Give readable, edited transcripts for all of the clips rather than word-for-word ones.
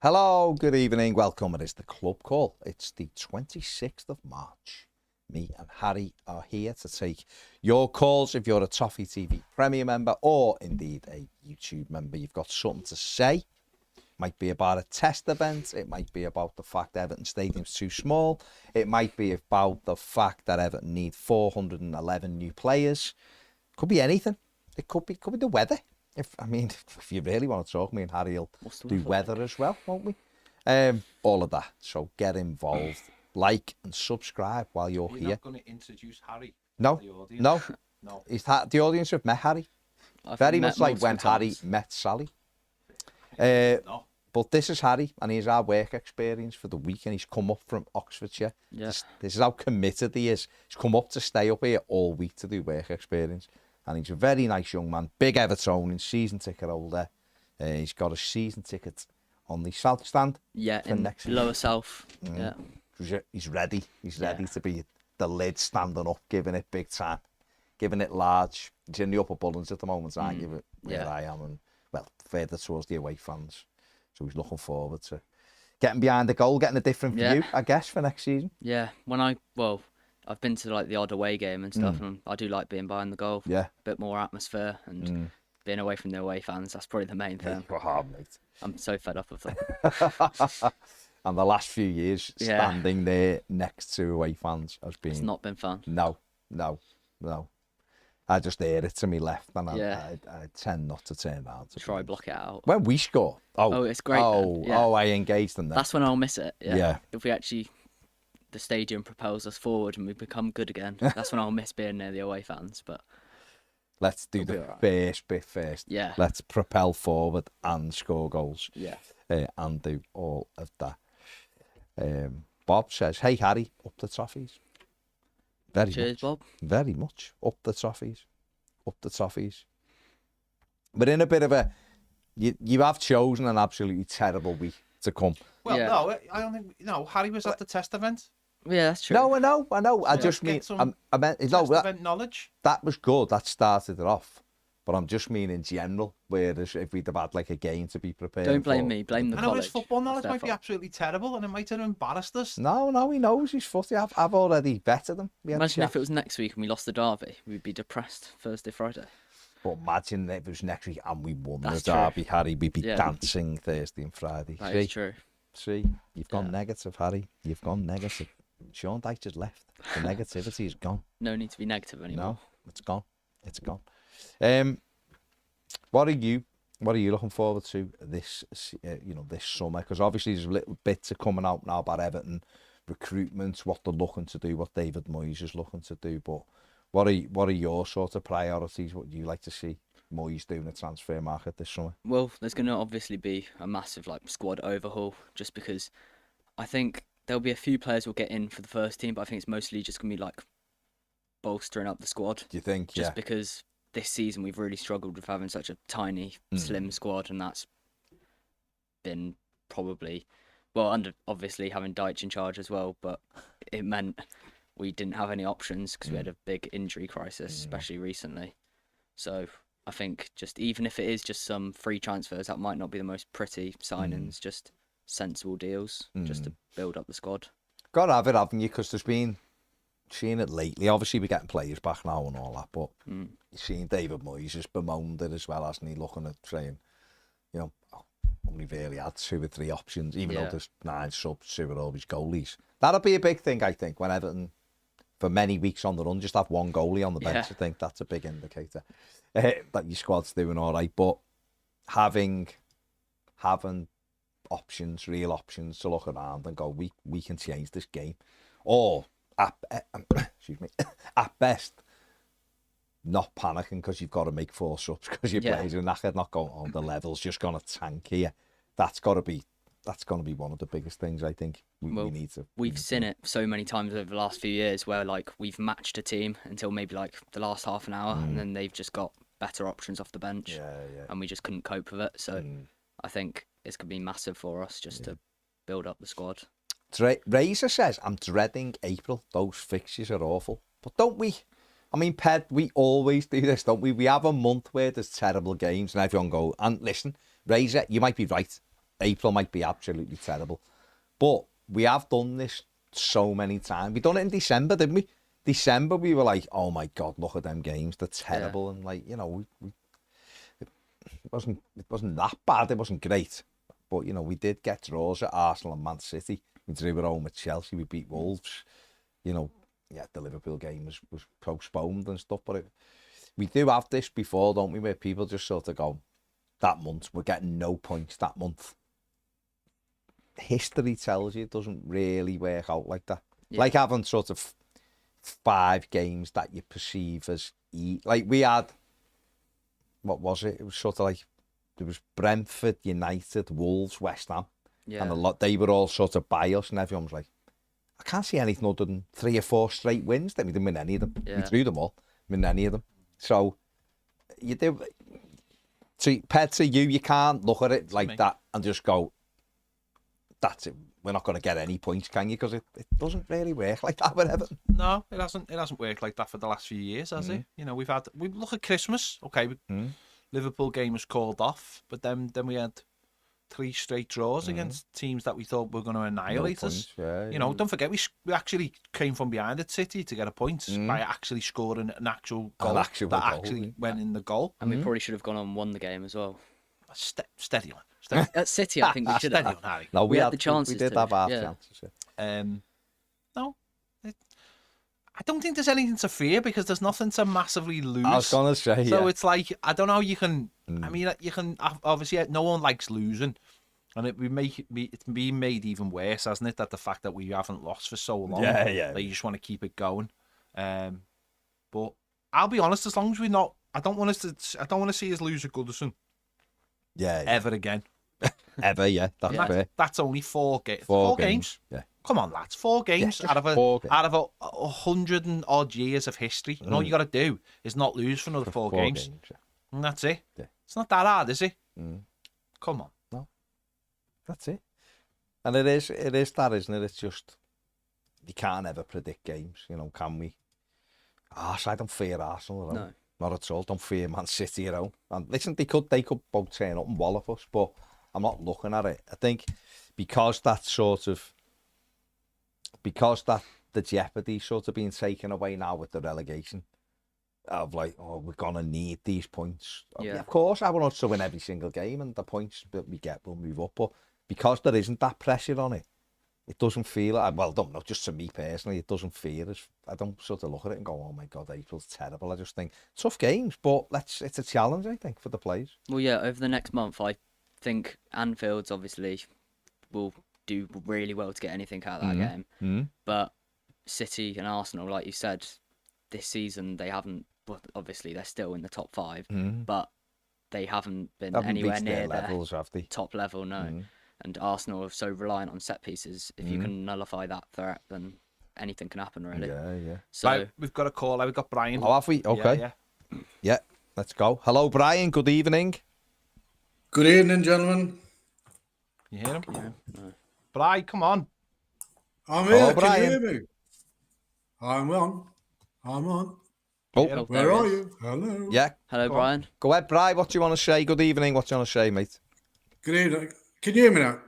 Hello, good evening, welcome. It is the Club Call. It's the 26th of March. Me and Harry are here to take your calls. If you're a Toffee TV Premier member or indeed a YouTube member, you've got something to say. Might be about a test event. It might be about the fact that Everton Stadium's too small. It might be about the fact that Everton need 411 new players. Could be anything. It could be the weather. If you really want to talk, me and Harry will do weather as well, won't we? All of that. So get involved, like and subscribe while you're here. You're not going to introduce Harry? No, to the audience? no. The audience have met Harry. Very much like when Harry met Sally. No. But this is Harry, and he's our work experience for the week, and he's come up from Oxfordshire. Yeah. This is how committed he is. He's come up to stay up here all week to do work experience. And he's a very nice young man, big Evertonian, season ticket holder. He's got a season ticket on the South Stand. Yeah, for in next lower South. Yeah. He's ready. He's ready to be the lid standing up, giving it big time, giving it large. He's in the upper Bullens at the moment, I give it where I am, and well, further towards the away fans. So he's looking forward to getting behind the goal, getting a different view, I guess, for next season. Yeah, I've been to like the odd away game and stuff, and I do like being behind the goal. Yeah. A bit more atmosphere and being away from the away fans. That's probably the main thing. Mate. I'm so fed up of them. And the last few years, standing there next to away fans has been... It's not been fun. No. I just hear it to me left, and I tend not to turn around. Try block it out. When we score, it's great. I engaged in that. That's when I'll miss it. Yeah. If we actually, the stadium propels us forward and we become good again, that's when I'll miss being near the away fans. But let's do the first bit first. Yeah. Let's propel forward and score goals. Yeah. And do all of that. Bob says, "Hey Harry, up the Toffees." Cheers, Bob. Very much. Up the Toffees. Up the Toffees. But in a bit of a... You have chosen an absolutely terrible week to come. Well, no, I don't think... No, Harry was at the test event. Yeah, that's true. No, I know. So I just mean... I meant test event knowledge. That was good. That started it off. But I'm just mean in general, whereas if we'd have had like a game to be prepared Don't blame me, blame the I know college. his football knowledge might be absolutely terrible and it might have embarrassed us. No, he knows his footy. I've already betted him. Imagine if it was next week and we lost the derby, we'd be depressed Thursday, Friday. But imagine if it was next week and we won That's the derby, Harry, we'd be Yeah. dancing Thursday and Friday. That is true. See, you've gone negative, Harry. You've gone negative. Sean Dyche has left. The negativity is gone. No need to be negative anymore. No, it's gone. It's gone. What are you looking forward to this this summer? Because obviously there's a little bits coming out now about Everton recruitment, what they're looking to do, what David Moyes is looking to do. But what are your sort of priorities? What do you like to see Moyes doing the transfer market this summer? Well, there's going to obviously be a massive squad overhaul, just because I think there'll be a few players who'll get in for the first team, but I think it's mostly just going to be bolstering up the squad. Do you think? Just because this season we've really struggled with having such a tiny, slim squad, and that's been probably, under obviously having Dyche in charge as well, but it meant we didn't have any options because we had a big injury crisis, especially recently. So I think just even if it is just some free transfers, that might not be the most pretty signings, just sensible deals, just to build up the squad. Got to have it, haven't you? Because there's been... Seeing it lately, obviously we're getting players back now and all that, but you've seen David Moyes has bemoaned it as well, hasn't he? Looking at saying, only really had 2 or 3 options, even though there's 9 subs, 2 are always goalies. That'll be a big thing, I think, when Everton, for many weeks on the run, just have 1 goalie on the bench. I think that's a big indicator that your squad's doing all right. But having options, real options to look around and go, we can change this game, or at best, not panicking because you've got to make 4 subs because your players are not going on. The level's just going to tank here. That's going to be one of the biggest things I think we need to. We've seen it so many times over the last few years where we've matched a team until maybe the last half an hour, and then they've just got better options off the bench, and we just couldn't cope with it. So I think it's going to be massive for us just to build up the squad. Razor says, I'm dreading April. Those fixtures are awful. But don't we? I mean, Ped, we always do this, don't we? We have a month where there's terrible games and everyone go, and listen, Razor, you might be right. April might be absolutely terrible. But we have done this so many times. We done it in December, didn't we? December, we were like, oh my God, look at them games. They're terrible. And like, you know, it wasn't that bad. It wasn't great. But, you know, we did get draws at Arsenal and Man City. We drew at home at Chelsea. We beat Wolves. You know, yeah, the Liverpool game was postponed and stuff. But we do have this before, don't we, where people just sort of go, that month, we're getting no points that month. History tells you it doesn't really work out like that. Yeah. Like having sort of 5 games that you perceive as like we had, what was it? It was sort of like, there was Brentford, United, Wolves, West Ham. Yeah. And they were all sort of by us, and everyone was like, I can't see anything other than 3 or 4 straight wins. Then we didn't win any of them. Yeah. We drew them all, win any of them. So you do. Compared to you can't look at it like that and just go, that's it. We're not going to get any points, can you? Because it doesn't really work like that with Everton. No, it hasn't worked like that for the last few years, has it? You know, we look at Christmas. Okay, Liverpool game was called off, but then we had 3 straight draws against teams that we thought were going to annihilate us. Yeah, you know, don't forget we actually came from behind at City to get a point by actually scoring an actual goal actually went in the goal. And we probably should have gone on and won the game as well. Steady on. At City, I think we should have. Steady on, Harry. No, we had the chances. We did have our chances. Yeah. No, I don't think there's anything to fear because there's nothing to massively lose. I was gonna say, so it's like I don't know. You can. I mean, you can obviously. No one likes losing, and it's been made even worse, hasn't it? That the fact that we haven't lost for so long. Yeah. That you just want to keep it going. But I'll be honest. As long as we're not, I don't want to see us lose at Goodison. Yeah. Ever again. Ever, yeah. That's fair. That's only 4 games. 4 games. Yeah. Come on, lads. 4 games out of a 100 and odd years of history. And all you got to do is not lose for another 4 games. And that's it. Yeah. It's not that hard, is it? Come on. No. That's it. And it is that, isn't it? It's just, you can't ever predict games, you know, can we? I don't fear Arsenal, no. Not at all. Don't fear Man City, you know. And listen, they could both turn up and wallop us, but I'm not looking at it. I think because the jeopardy sort of being taken away now with the relegation of like, oh, we're gonna need these points. Yeah. Of course, I want us to win every single game, and the points that we get will move up. But because there isn't that pressure on it, it doesn't feel like, well, don't know, just to me personally, it doesn't feel as, I don't sort of look at it and go, oh my God, April's terrible. I just think tough games, but it's a challenge, I think, for the players. Well, yeah, over the next month, I think Anfield's obviously will do really well to get anything out of that game. But City and Arsenal, like you said, this season they haven't. Well, obviously they're still in the top 5, but they haven't been anywhere near their levels, have they? Top level. No. And Arsenal are so reliant on set pieces. If you can nullify that threat, then anything can happen, really. Yeah. So right, we've got a call. We've got Brian. Oh, have we? Okay. Yeah. Let's go. Hello, Brian. Good evening. Good evening, gentlemen. You hear him? No. Brian, come on. I'm here. Hello, Brian. Can you hear me? I'm on. Oh, where are you? Hello. Yeah. Hello, Brian. Go ahead, Brian. What do you want to say? Good evening. What do you want to say, mate? Good evening. Can you hear me now?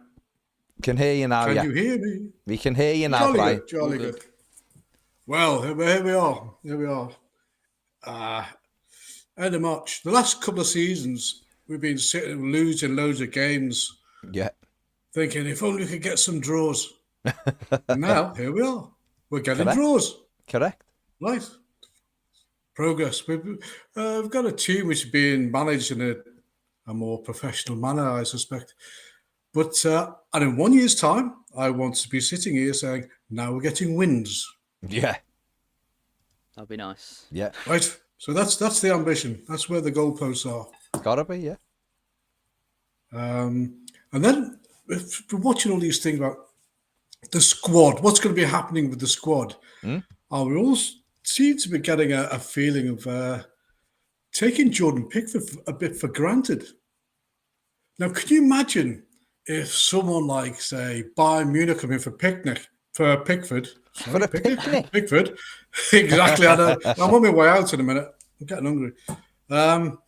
Can hear you now, Can you hear me? We can hear you now, Brian. Jolly good. Well, here we are. End of March. The last couple of seasons, we've been sitting losing loads of games. Yeah. Thinking, if only we could get some draws. Now, here we are. We're getting draws. Correct. Right. Progress. We've got a team which is being managed in a more professional manner, I suspect. But and in 1 year's time, I want to be sitting here saying, now we're getting wins. Yeah. That'd be nice. Yeah. Right. So that's the ambition. That's where the goalposts are. Gotta be, yeah. And then if we're watching all these things about the squad, what's going to be happening with the squad? We all seem to be getting a feeling of taking Jordan Pickford a bit for granted. Now, can you imagine if someone like, say, Bayern Munich come in for Pickford? For a picnic? Pickford. Exactly. I'm on my way out in a minute. I'm getting hungry. Can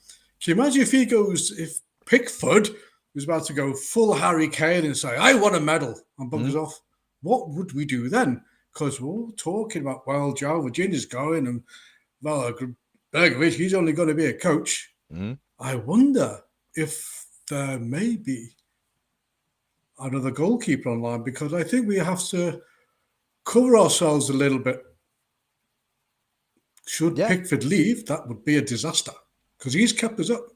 you imagine if Pickford was about to go full Harry Kane and say, I want a medal, and buggers off, what would we do then? Because we're all talking about, well, Joe Virginia's going, and, well, Bergovic, he's only going to be a coach. I wonder if there may be another goalkeeper online, because I think we have to cover ourselves a little bit. Should Pickford leave, that would be a disaster, because he's kept us up.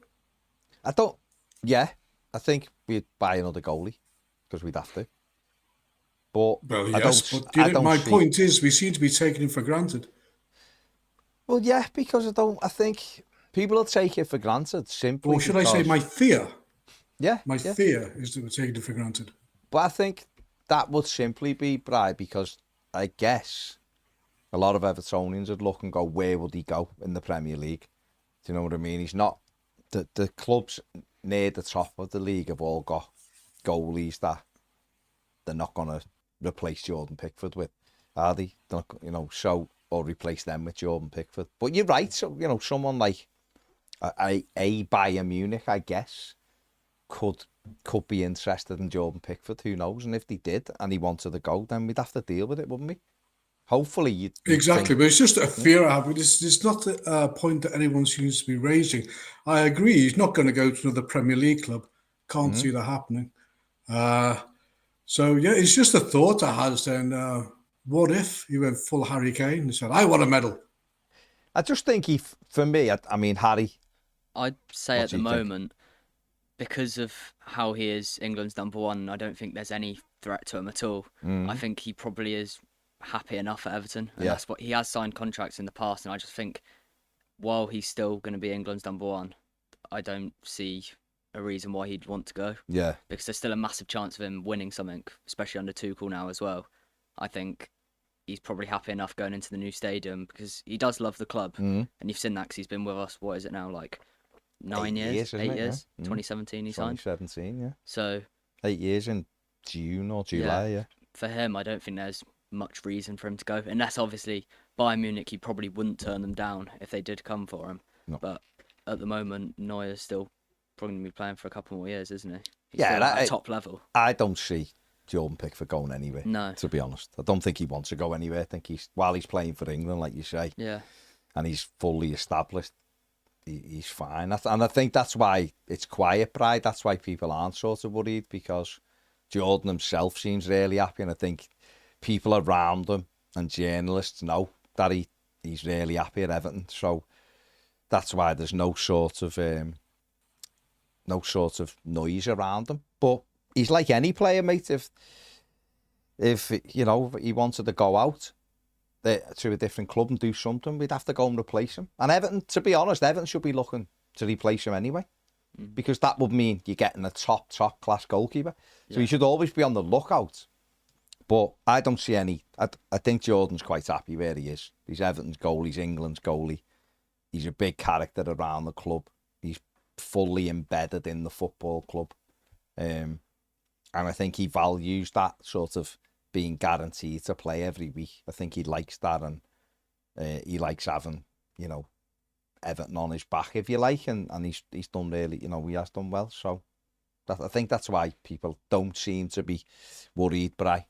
I think we'd buy another goalie, because we'd have to. But well, yes, my point is, we seem to be taking him for granted. Well, yeah, because I think people will take it for granted simply. Or should I say my fear? Yeah. My fear is that we're taking it for granted. But I think that would simply be, Bri, because I guess a lot of Evertonians would look and go, where would he go in the Premier League? Do you know what I mean? He's not... The clubs near the top of the league have all got goalies that they're not going to replace Jordan Pickford with, are they? They're not, or replace them with Jordan Pickford. But you're right, so, someone like a Bayern Munich, I guess, could be interested in Jordan Pickford, who knows? And if they did, and he wanted to go, then we'd have to deal with it, wouldn't we? Hopefully you'd exactly, but it's just a fear I have. It's not a point that anyone seems to be raising. I agree, he's not going to go to another Premier League club. Can't see that happening. So, yeah, it's just a thought I had saying, what if he went full Harry Kane and said, I want a medal? I just think for me, I mean, Harry... I'd say at the moment, because of how he is England's number one, I don't think there's any threat to him at all. I think he probably is happy enough at Everton. And that's what he has signed contracts in the past. And I just think while he's still going to be England's number one, I don't see a reason why he'd want to go. Yeah. Because there's still a massive chance of him winning something, especially under Tuchel now as well. I think he's probably happy enough going into the new stadium because he does love the club. And you've seen that because he's been with us, what is it now, like 8 years? 8 years? 2017 he signed. 2017, yeah. So 8 years in June or July, yeah. For him, I don't think there's much reason for him to go. Unless, obviously, Bayern Munich, he probably wouldn't turn them down if they did come for him. No. But at the moment, Neuer's still probably going to be playing for a couple more years, isn't he? He's still at top level. I don't see Jordan Pickford going anywhere, to be honest. I don't think he wants to go anywhere. I think while he's playing for England, like you say, and he's fully established, he's fine. And I think that's why it's quiet, Pride. That's why people aren't sort of worried, because Jordan himself seems really happy, and I think people around him and journalists know that he's really happy at Everton. So that's why there's no sort of noise around him. But he's like any player, mate. If he wanted to go out to a different club and do something, we'd have to go and replace him. And Everton, to be honest, Everton should be looking to replace him anyway, because that would mean you're getting a top class goalkeeper. So you should always be on the lookout. But I don't see any. I think Jordan's quite happy where he is. He's Everton's goalie, he's England's goalie. He's a big character around the club. He's fully embedded in the football club. And I think he values that sort of being guaranteed to play every week. I think he likes that, and he likes having, Everton on his back, if you like, and he's done really, he has done well. So I think that's why people don't seem to be worried, but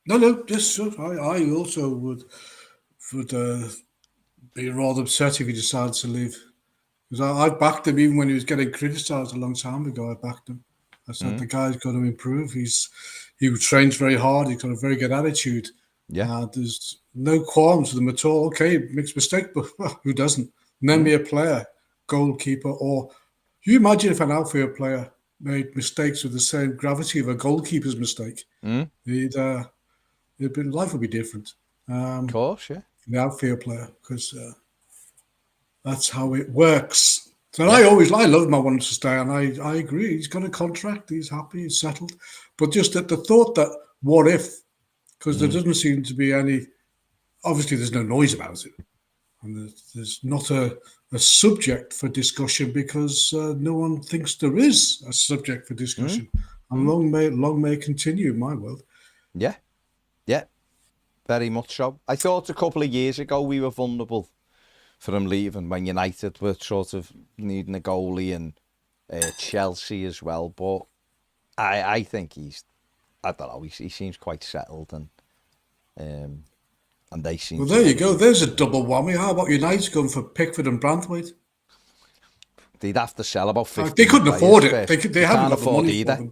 No, just I also would be rather upset if he decided to leave. Because I backed him even when he was getting criticised a long time ago. I backed him. I said the guy's got to improve. He trains very hard. He's got a very good attitude. Yeah, there's no qualms with him at all. Okay, makes mistakes, but who doesn't? Name me a player, goalkeeper, or you imagine if an outfield player made mistakes with the same gravity of a goalkeeper's mistake, life would be different. Of course, yeah. The outfield player, because that's how it works. So I love him. I wanted to stay, and I agree. He's got a contract. He's happy. He's settled. But just at the thought that what if, because there doesn't seem to be any. Obviously, there's no noise about it, and there's not a subject for discussion because no one thinks there is a subject for discussion. And long may it continue in my world. Yeah, very much so. I thought a couple of years ago we were vulnerable for him leaving when United were sort of needing a goalie, and Chelsea as well. But I think I don't know, he seems quite settled, and they seem. Well, to there you want go. to- There's a double whammy. How about United going for Pickford and Branthwaite? They'd have to sell about 50. They couldn't afford it. First. They haven't can't got the afford money either. for them.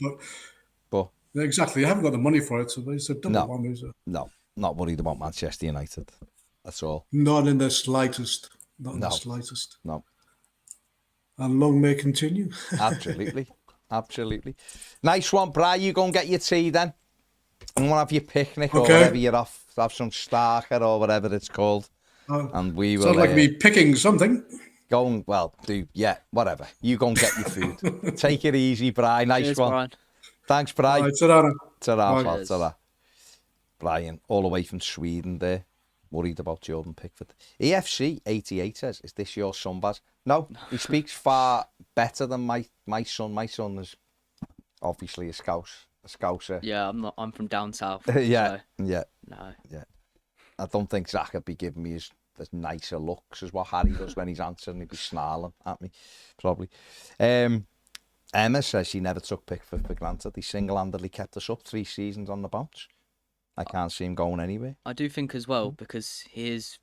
But But exactly, they haven't got the money for it. So it's a double No. whammy. Is it? no, not worried about Manchester United. That's all. Not in the slightest. Not in No. the slightest. No, And long may continue. absolutely, absolutely. Nice one, Bri. You go and get your tea then. And we'll have your picnic or Okay. whatever you're off. Have some starker or whatever it's called. And we will Sounds like me picking something. go and, whatever. You go and get your food. Take it easy, Bri. Nice Cheers, one. Brian. Thanks, Bri. All right, ta-ra. Ta-ra, Bye. pal, Cheers. ta-ra. Brian, all the way from Sweden there, worried about Jordan Pickford. EFC88 says, is this your son, Baz? No, he speaks far better than my son. My son is obviously a Scouser. Yeah, I'm from down south. Yeah, So, yeah. no. I don't think Zach would be giving me as nicer looks as what Harry does when he's answering. He'd be snarling at me, probably. Emma says she never took Pickford for granted. He single-handedly kept us up 3 seasons on the bounce. I can't see him going anywhere. I do think as well, because he is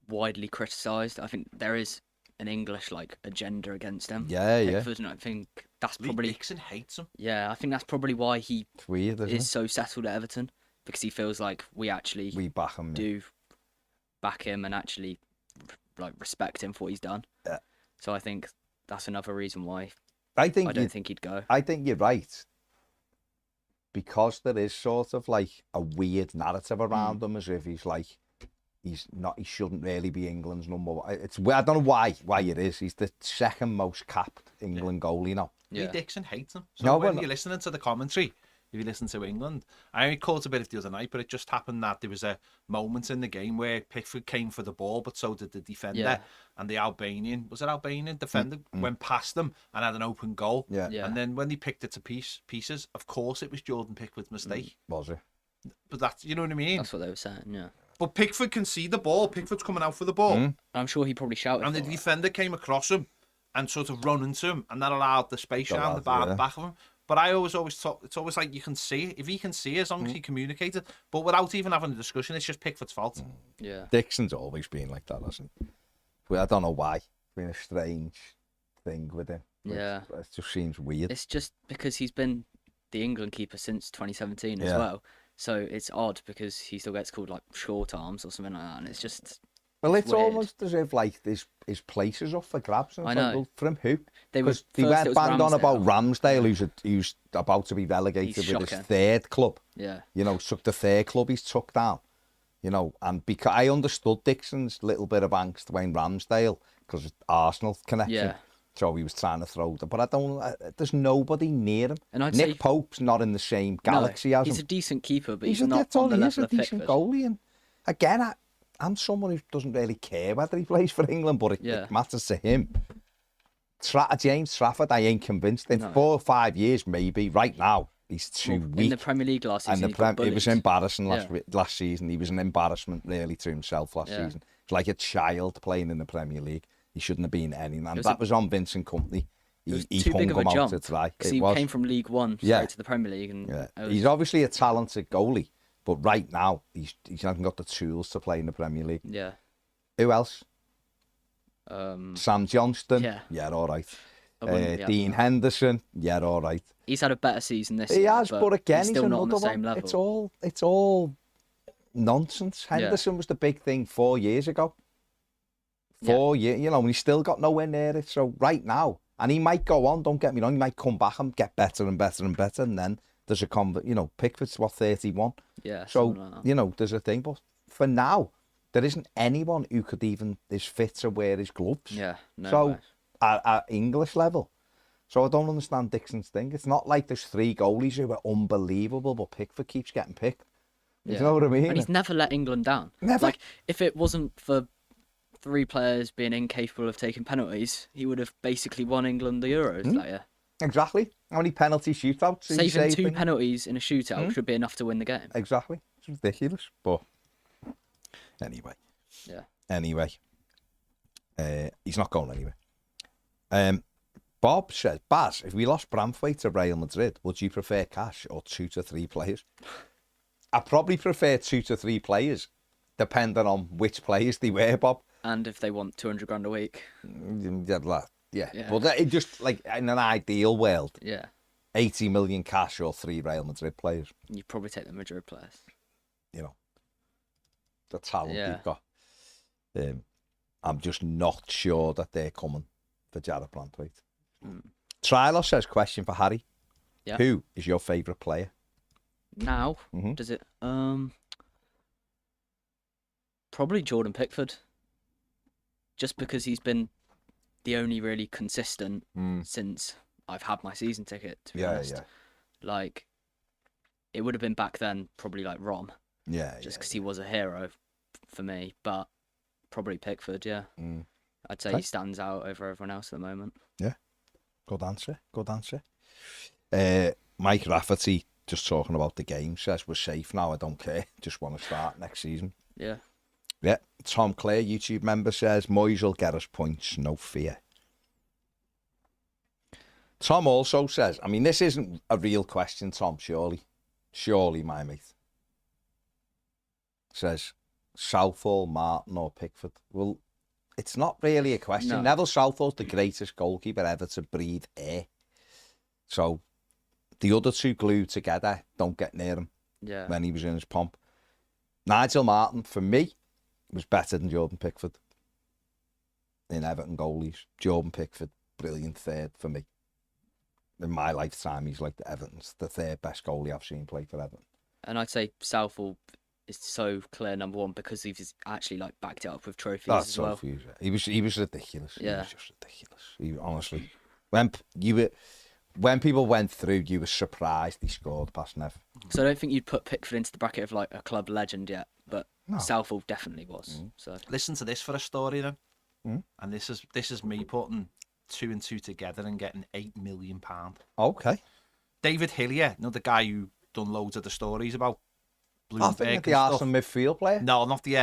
widely criticised. I think there is an English agenda against him. Yeah, yeah. Pickford, and I think that's Lee probably Dixon hates him. I think that's probably why he It's weird, isn't is it? so settled at Everton, because he feels like we actually We back him. Yeah. do back him and actually respect him for what he's done. Yeah. So I think that's another reason why I think I don't think he'd go. I think you're right. Because there is sort of a weird narrative around him, as if he shouldn't really be England's number one. I don't know why it is. He's the second most capped England goalie now. Yeah. Lee Dixon hates him. So No, when well, you're listening to the commentary, if you listen to England, I only caught a bit of the other night, but it just happened that there was a moment in the game where Pickford came for the ball, but so did the defender. Yeah. And the Albanian defender went past them and had an open goal. Yeah. Yeah. And then when they picked it to pieces, of course it was Jordan Pickford's mistake. Was it? But that's, you know what I mean? That's what they were saying, yeah. But Pickford can see the ball. Pickford's coming out for the ball. I'm sure he probably shouted And the for it. defender came across him and sort of run into him, and that allowed the space around the bar yeah. back of him. But I always thought it's always like you can see if he can see as long as he communicated, but without even having a discussion, it's just Pickford's fault. Yeah. Dixon's always been like that, hasn't he? Well, I don't know why. It's been a strange thing with him. Yeah. It just seems weird. It's just because he's been the England keeper since 2017 as Yeah. well. So it's odd because he still gets called short arms or something like that, and it's just Well, it's weird. almost as if his place is up for grabs. And I it's like, know. well, from who? They were Because they first it went was banned on about Ramsdale. Ramsdale, who's about to be relegated He's with his shocking. third club. Yeah. Took the third club he's took down. And because I understood Dixon's little bit of angst when Ramsdale, because of Arsenal connection. Yeah. So he was trying to throw them. But I don't. There's nobody near him. And I'd Nick say- Pope's not in the same No, galaxy as he's him. a decent keeper, but he's a not that's all on the he is, level a of decent Pickford. goalie. And again, I'm someone who doesn't really care whether he plays for England, but Yeah. it matters to him. James Trafford, I ain't convinced. In No. 4 or 5 years, maybe. Right now, he's too Well, weak. in the Premier League last And season, the he got it was bullied. embarrassing Yeah. last season. He was an embarrassment really to himself last Yeah. season. It's like a child playing in the Premier League. He shouldn't have been any. And was that a- was on Vincent Company. It was He too hung big of him a out jump to try. because It he was. came from League One straight Yeah. to the Premier League, and Yeah. it was- He's obviously a talented goalie, but right now he hasn't got the tools to play in the Premier League. yeah. Who else? Um, Sam Johnston. Yeah. All right. I wouldn't be Dean having that. Henderson. Yeah, all right. He's had a better season this He year. has, but again, he's he's still not on another the same one. level. It's all nonsense. Henderson was the big thing 4 years ago. 4 years, and he's still got nowhere near it. So right now, and he might go on. Don't get me wrong. He might come back and get better and better and better, and then there's a Pickford's 31. Yeah. So something like that. there's a thing. But for now, there isn't anyone who could even is fit to wear his gloves. Yeah. No So way. at English level. So I don't understand Dixon's thing. It's not like there's 3 goalies who are unbelievable, but Pickford keeps getting picked. You Yeah. know what I mean? And he's never let England down. Never. Like, if it wasn't for 3 players being incapable of taking penalties, he would have basically won England the Euros that year. Exactly. How many penalty shootouts? is he Saving 2 saving? penalties in a shootout should be enough to win the game. Exactly. It's ridiculous. But anyway. Yeah. Anyway. He's not going anywhere. Bob says, Baz, if we lost Branthwaite to Real Madrid, would you prefer cash or 2 to 3 players? I probably prefer 2 to 3 players, depending on which players they were, Bob. And if they want 200 grand a week. Yeah. Yeah. But it just, like, in an ideal world, Yeah. 80 million cash or 3 Real Madrid players. You'd probably take the Madrid players. You know, the talent Yeah. they've got. I'm just not sure that they're coming for Jared Branthwaite. Trylos says, question for Harry. Yeah. Who is your favourite player? Now, Mhm. does it? Probably Jordan Pickford. Just because he's been the only really consistent since I've had my season ticket, to be honest. Like, it would have been back then probably like Rom, just because he was a hero for me, but probably Pickford, yeah. I'd say Okay. he stands out over everyone else at the moment. Yeah. Good answer. Mike Rafferty, just talking about the game, says, we're safe now, I don't care. Just want to start next season. Yeah. Yeah. Tom Clare, YouTube member, says, Moyes will get us points, no fear. Tom also says, I mean, this isn't a real question, Tom, surely. Surely, my mate. Says, Southall, Martin or Pickford? Well, it's not really a question. No. Neville Southall's the greatest goalkeeper ever to breathe air. So, the other two glued together, don't get near him Yeah. when he was in his pomp. Nigel Martin, for me, was better than Jordan Pickford in Everton goalies. Jordan Pickford, brilliant third for me. In my lifetime, he's like Everton's the third best goalie I've seen play for Everton. And I'd say Southall is so clear number one because he's actually like backed it up with trophies That's as so well. few. He was ridiculous. He Yeah. was just ridiculous. Honestly, when people went through, you were surprised he scored past Nev. So I don't think you'd put Pickford into the bracket of like a club legend yet, but No. Southall definitely was. So Listen to this for a story then. Mm. And this is me putting 2 and 2 together and getting £8 million. Okay. David Hillier, the guy who done loads of the stories about I Bloomberg think and the stuff. Arsenal midfield player. No, not the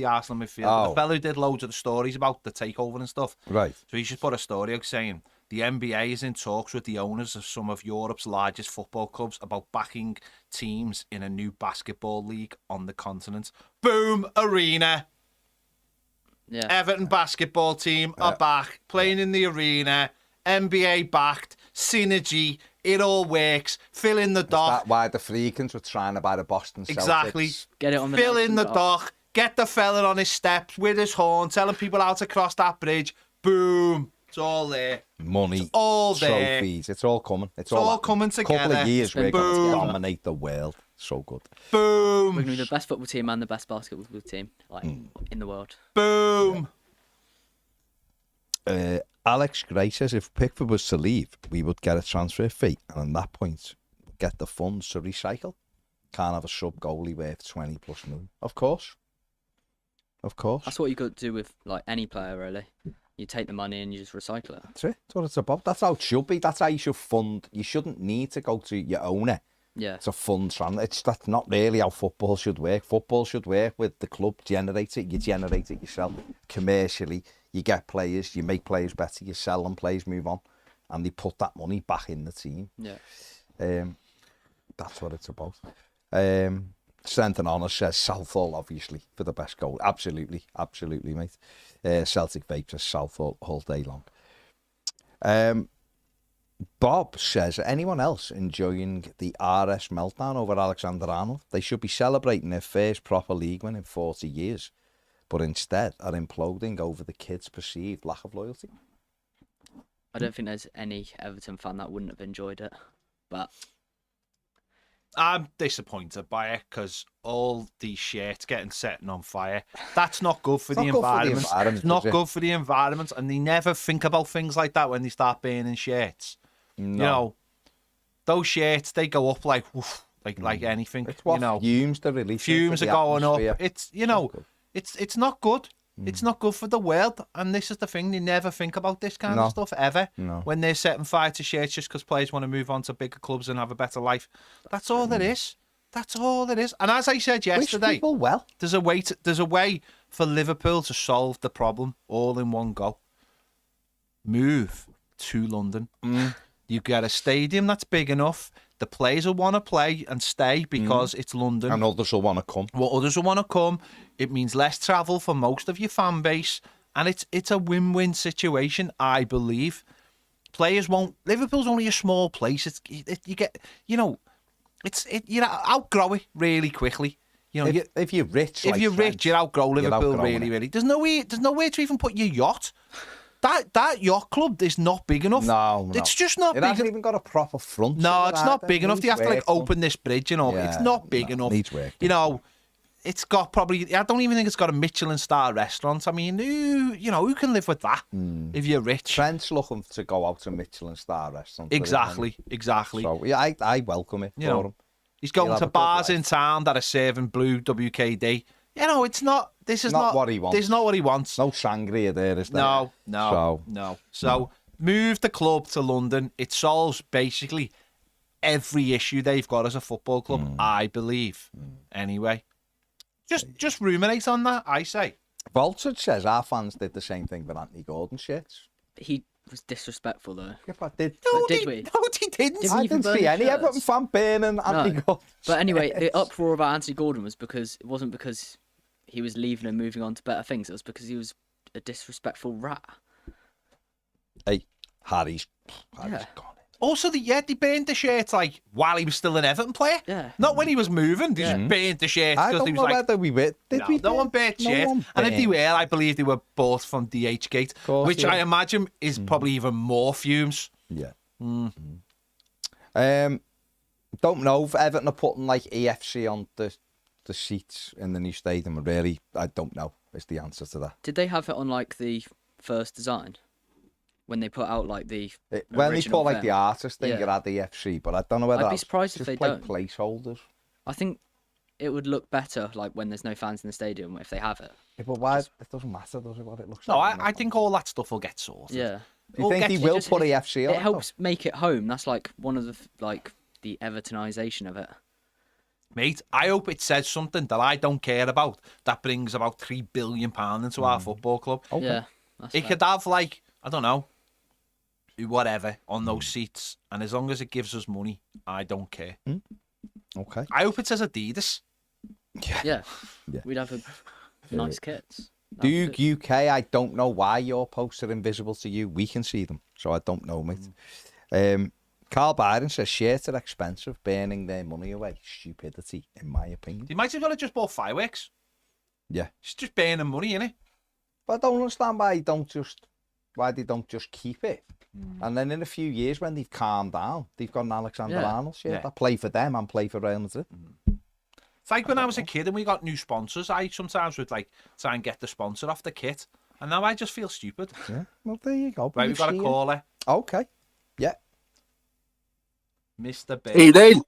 Arsenal midfield. Oh. The fellow who did loads of the stories about the takeover and stuff. Right. So he just put a story out saying the NBA is in talks with the owners of some of Europe's largest football clubs about backing teams in a new basketball league on the continent. Boom! Arena. yeah, Everton basketball team are back, playing in the arena. NBA backed. Synergy. It all works. Fill in the dock. That's why the Freakins were trying to buy the Boston Celtics. Exactly. get it on the Fill in the Nelson dock. Get the fella on his steps with his horn, telling people how to cross that bridge. Boom. It's all there. Money, all there. trophies. It's all coming. It's all happening. coming Couple together. of years, we're going Boom. to dominate the world. So good. Boom. We're going to be the best football team and the best basketball team like in the world. Boom. Alex Gray says, if Pickford was to leave, we would get a transfer fee, and at that point, get the funds to recycle. Can't have a sub goalie worth 20 plus million. Of course. That's what you could do with like any player really. You take the money and you just recycle it. That's it. That's what it's about. That's how it should be. That's how you should fund. You shouldn't need to go to your owner Yeah. to fund transfer. That's not really how football should work. Football should work with the club generates it. You generate it yourself commercially. You get players. You make players better. You sell them. Players move on, and they put that money back in the team. Yeah. That's what it's about. Strength and Honour says Southall, obviously, for the best goal. Absolutely, mate. Celtic Vape says Southall all day long. Bob says, anyone else enjoying the RS meltdown over Alexander Arnold? They should be celebrating their first proper league win in 40 years, but instead are imploding over the kid's perceived lack of loyalty. I don't think there's any Everton fan that wouldn't have enjoyed it, but I'm disappointed by it because all these shirts getting set and on fire. That's not good for, the, environment. It's not good for the environment, and they never think about things like that when they start burning shirts. No. You know, those shirts, they go up like woof, like anything. It's what you know, fumes they're releasing. fumes for are the going atmosphere. up. It's it's not good. It's not good for the world, and this is the thing. They never think about this kind of stuff ever. No. When they're setting fire to shirts just because players want to move on to bigger clubs and have a better life. That's all it is. That's all it is. And as I said yesterday, Wish people well. there's a way for Liverpool to solve the problem all in one go. Move to London. You get a stadium that's big enough. The players will want to play and stay because it's London. And others will want to come. Well, others will want to come. It means less travel for most of your fan base. And it's a win-win situation, I believe. Players won't... Liverpool's only a small place. You outgrow it really quickly. You know, if you're rich, you outgrow Liverpool really. There's nowhere to even put your yacht. That yacht club is not big enough. No. It's just not big enough. It hasn't even got a proper front. No, it's not big enough. They have to open this bridge, it's not big enough. Needs work. It's got probably... I don't even think it's got a Michelin star restaurant. I mean, who can live with that if you're rich? Trent's looking to go out to a Michelin star restaurant. Exactly. So, yeah, I welcome it for him. He's going to bars in town that are serving blue WKD. It's not... This is not what he wants. This is not what he wants. No sangria there, is there? No. So, move the club to London. It solves basically every issue they've got as a football club, I believe. Anyway, just ruminate on that, I say. Voltage says our fans did the same thing with Anthony Gordon shirts. He was disrespectful, though. Yeah, but did we? No, he didn't. I didn't see any Everton fan burning Anthony Gordon. But anyway, the uproar about Anthony Gordon wasn't because he was leaving and moving on to better things. It was because he was a disrespectful rat. Hey, Harry's gone. Also, they burned the shirt while he was still an Everton player. Yeah. Not when he was moving. They just burned the shirt I because don't he know was whether we were. Did we? No one burnt shirts. And if they were, I believe they were bought from DH Gate, which I imagine is probably even more fumes. Yeah. Don't know if Everton are putting EFC on the seats in the new stadium. Really, I don't know. Is the answer to that? Did they have it on the first design when they put out the when they put thing? the artist thing? It had the EFC, but I don't know whether I'd be surprised if they don't. Placeholders. I think it would look better when there's no fans in the stadium if they have it. Yeah, but why? It doesn't matter, does it? What it looks no, like. I think all that stuff will get sorted. Yeah. Do you think he will put EFC on? It helps make it home. That's one of the Evertonization of it. Mate, I hope it says something that I don't care about that brings about £3 billion into our football club. Okay. Yeah. It could have I don't know, whatever on those seats, and as long as it gives us money, I don't care. Okay. I hope it says Adidas. Yeah. We'd have nice kits. Duke UK, I don't know why your posts are invisible to you. We can see them, so I don't know, mate. Carl Byron says shirts are expensive, burning their money away. Stupidity, in my opinion. You might as well have just bought fireworks. Yeah. It's just burning money, innit? But I don't understand why they don't just keep it. And then in a few years, when they've calmed down, they've got an Alexander Arnold shirt. I play for them and play for Real Madrid. It's like when I was a kid and we got new sponsors, I sometimes would try and get the sponsor off the kit. And now I just feel stupid. Yeah, well, there you go. Right, we've got a caller. Okay. Yeah. Mr. Big. Hey, Dean.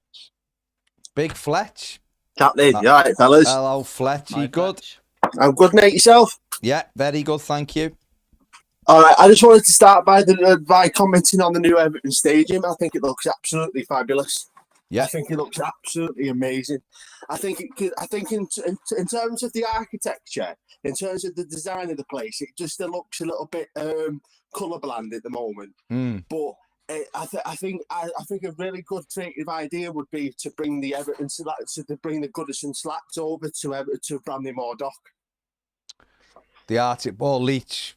Big Fletch. Captain, you alright, fellas? Hello, Fletch. You good? I'm good, mate. Yourself? Yeah, very good, thank you. All right, I just wanted to start by commenting on the new Everton Stadium. I think it looks absolutely fabulous. Yeah, I think it looks absolutely amazing. I think in terms of the architecture, in terms of the design of the place, it just looks a little bit colourblind at the moment. But I think a really good creative idea would be to bring the Everton to bring the Goodison slats over to Bramley-Moore Dock. The Archibald Leach.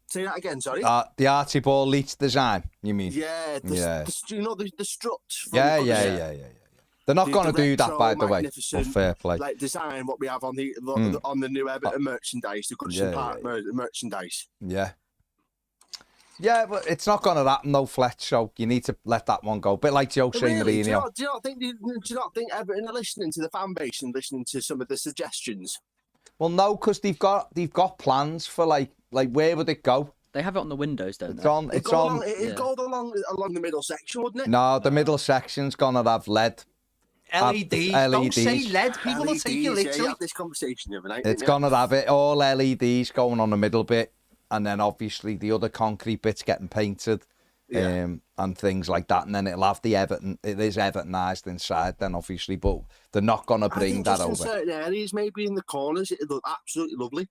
Say that again, sorry. The Archibald Leach design, you mean? Yeah, the struts. Yeah. They're not going to do that, by the way. But fair play. Like design what we have on the on the new Everton merchandise, the Goodison Park merchandise. Yeah, but it's not going to happen, though, Fletch. So you need to let that one go. A bit like Jose Mourinho. Do you not think Everton are listening to the fan base and listening to some of the suggestions? Well, no, because they've got plans for like where would it go? They have it on the windows, don't they? It'd go along the middle section, wouldn't it? No, the middle section's gonna have LED. LEDs. Don't say LED. People will take you literally. Yeah, had this conversation the other night. It's gonna have it all LEDs going on the middle bit, and then obviously the other concrete bits getting painted, and things like that. And then it'll have the Everton. It is Evertonised inside, then obviously, but they're not gonna bring that over. In certain areas, maybe in the corners, it'll look absolutely lovely.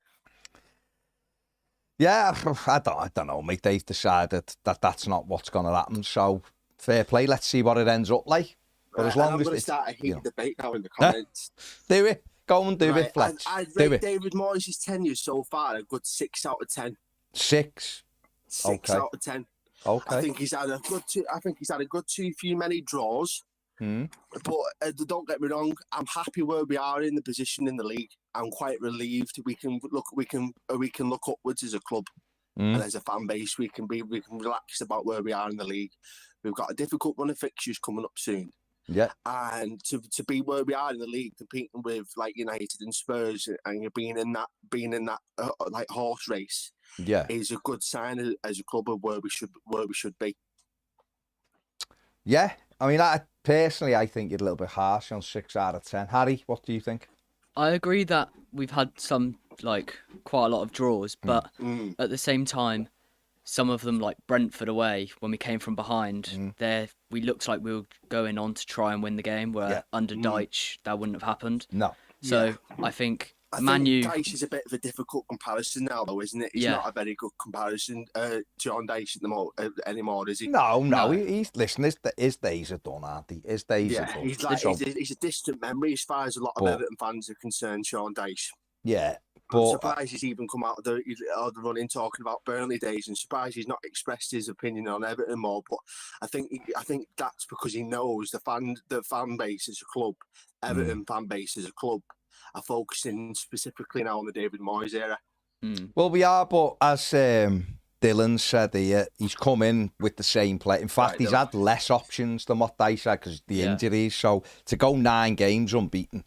Yeah, I don't know, mate. They've decided that that's not what's going to happen. So fair play. Let's see what it ends up like. But as long I'm as going to it's, start a heated you know, debate now in the comments. do it. Go and do it, Fletch. I'd Do rate it. David Moyes' tenure so far a good 6 out of 10. 6. 6 Okay. out of 10. Okay. I think he's had a good too few many draws. But don't get me wrong, I'm happy where we are in the position in the league. I'm quite relieved we can look upwards as a club and as a fan base. We can relax about where we are in the league. We've got a difficult run of fixtures coming up soon. Yeah. And to be where we are in the league, competing with like United and Spurs, and you're being in that like horse race, Yeah. is a good sign as a club of where we should be. Yeah. I mean, I think you're a little bit harsh on 6 out of 10. Harry, what do you think? I agree that we've had some, like, quite a lot of draws, but at the same time, some of them, like Brentford away, when we came from behind, we looked like we were going on to try and win the game, where under Deitch, that wouldn't have happened. No. So I think I Man think U... Dyche is a bit of a difficult comparison now, though, isn't it? He's not a very good comparison to John Dyche anymore, is he? No. He's listen. His days are done, aren't they? His days are done. He's a distant memory as far as a lot of Everton fans are concerned. Sean Dyche. Yeah, I'm surprised he's even come out of the running talking about Burnley days, and surprised he's not expressed his opinion on Everton more. But I think that's because he knows the fan base as a club, Everton fan base as a club, are focusing specifically now on the David Moyes era. Well, we are, but as Dylan said here, he's come in with the same play. In fact, he's had less options than what they said because of the injuries. So to go 9 games unbeaten,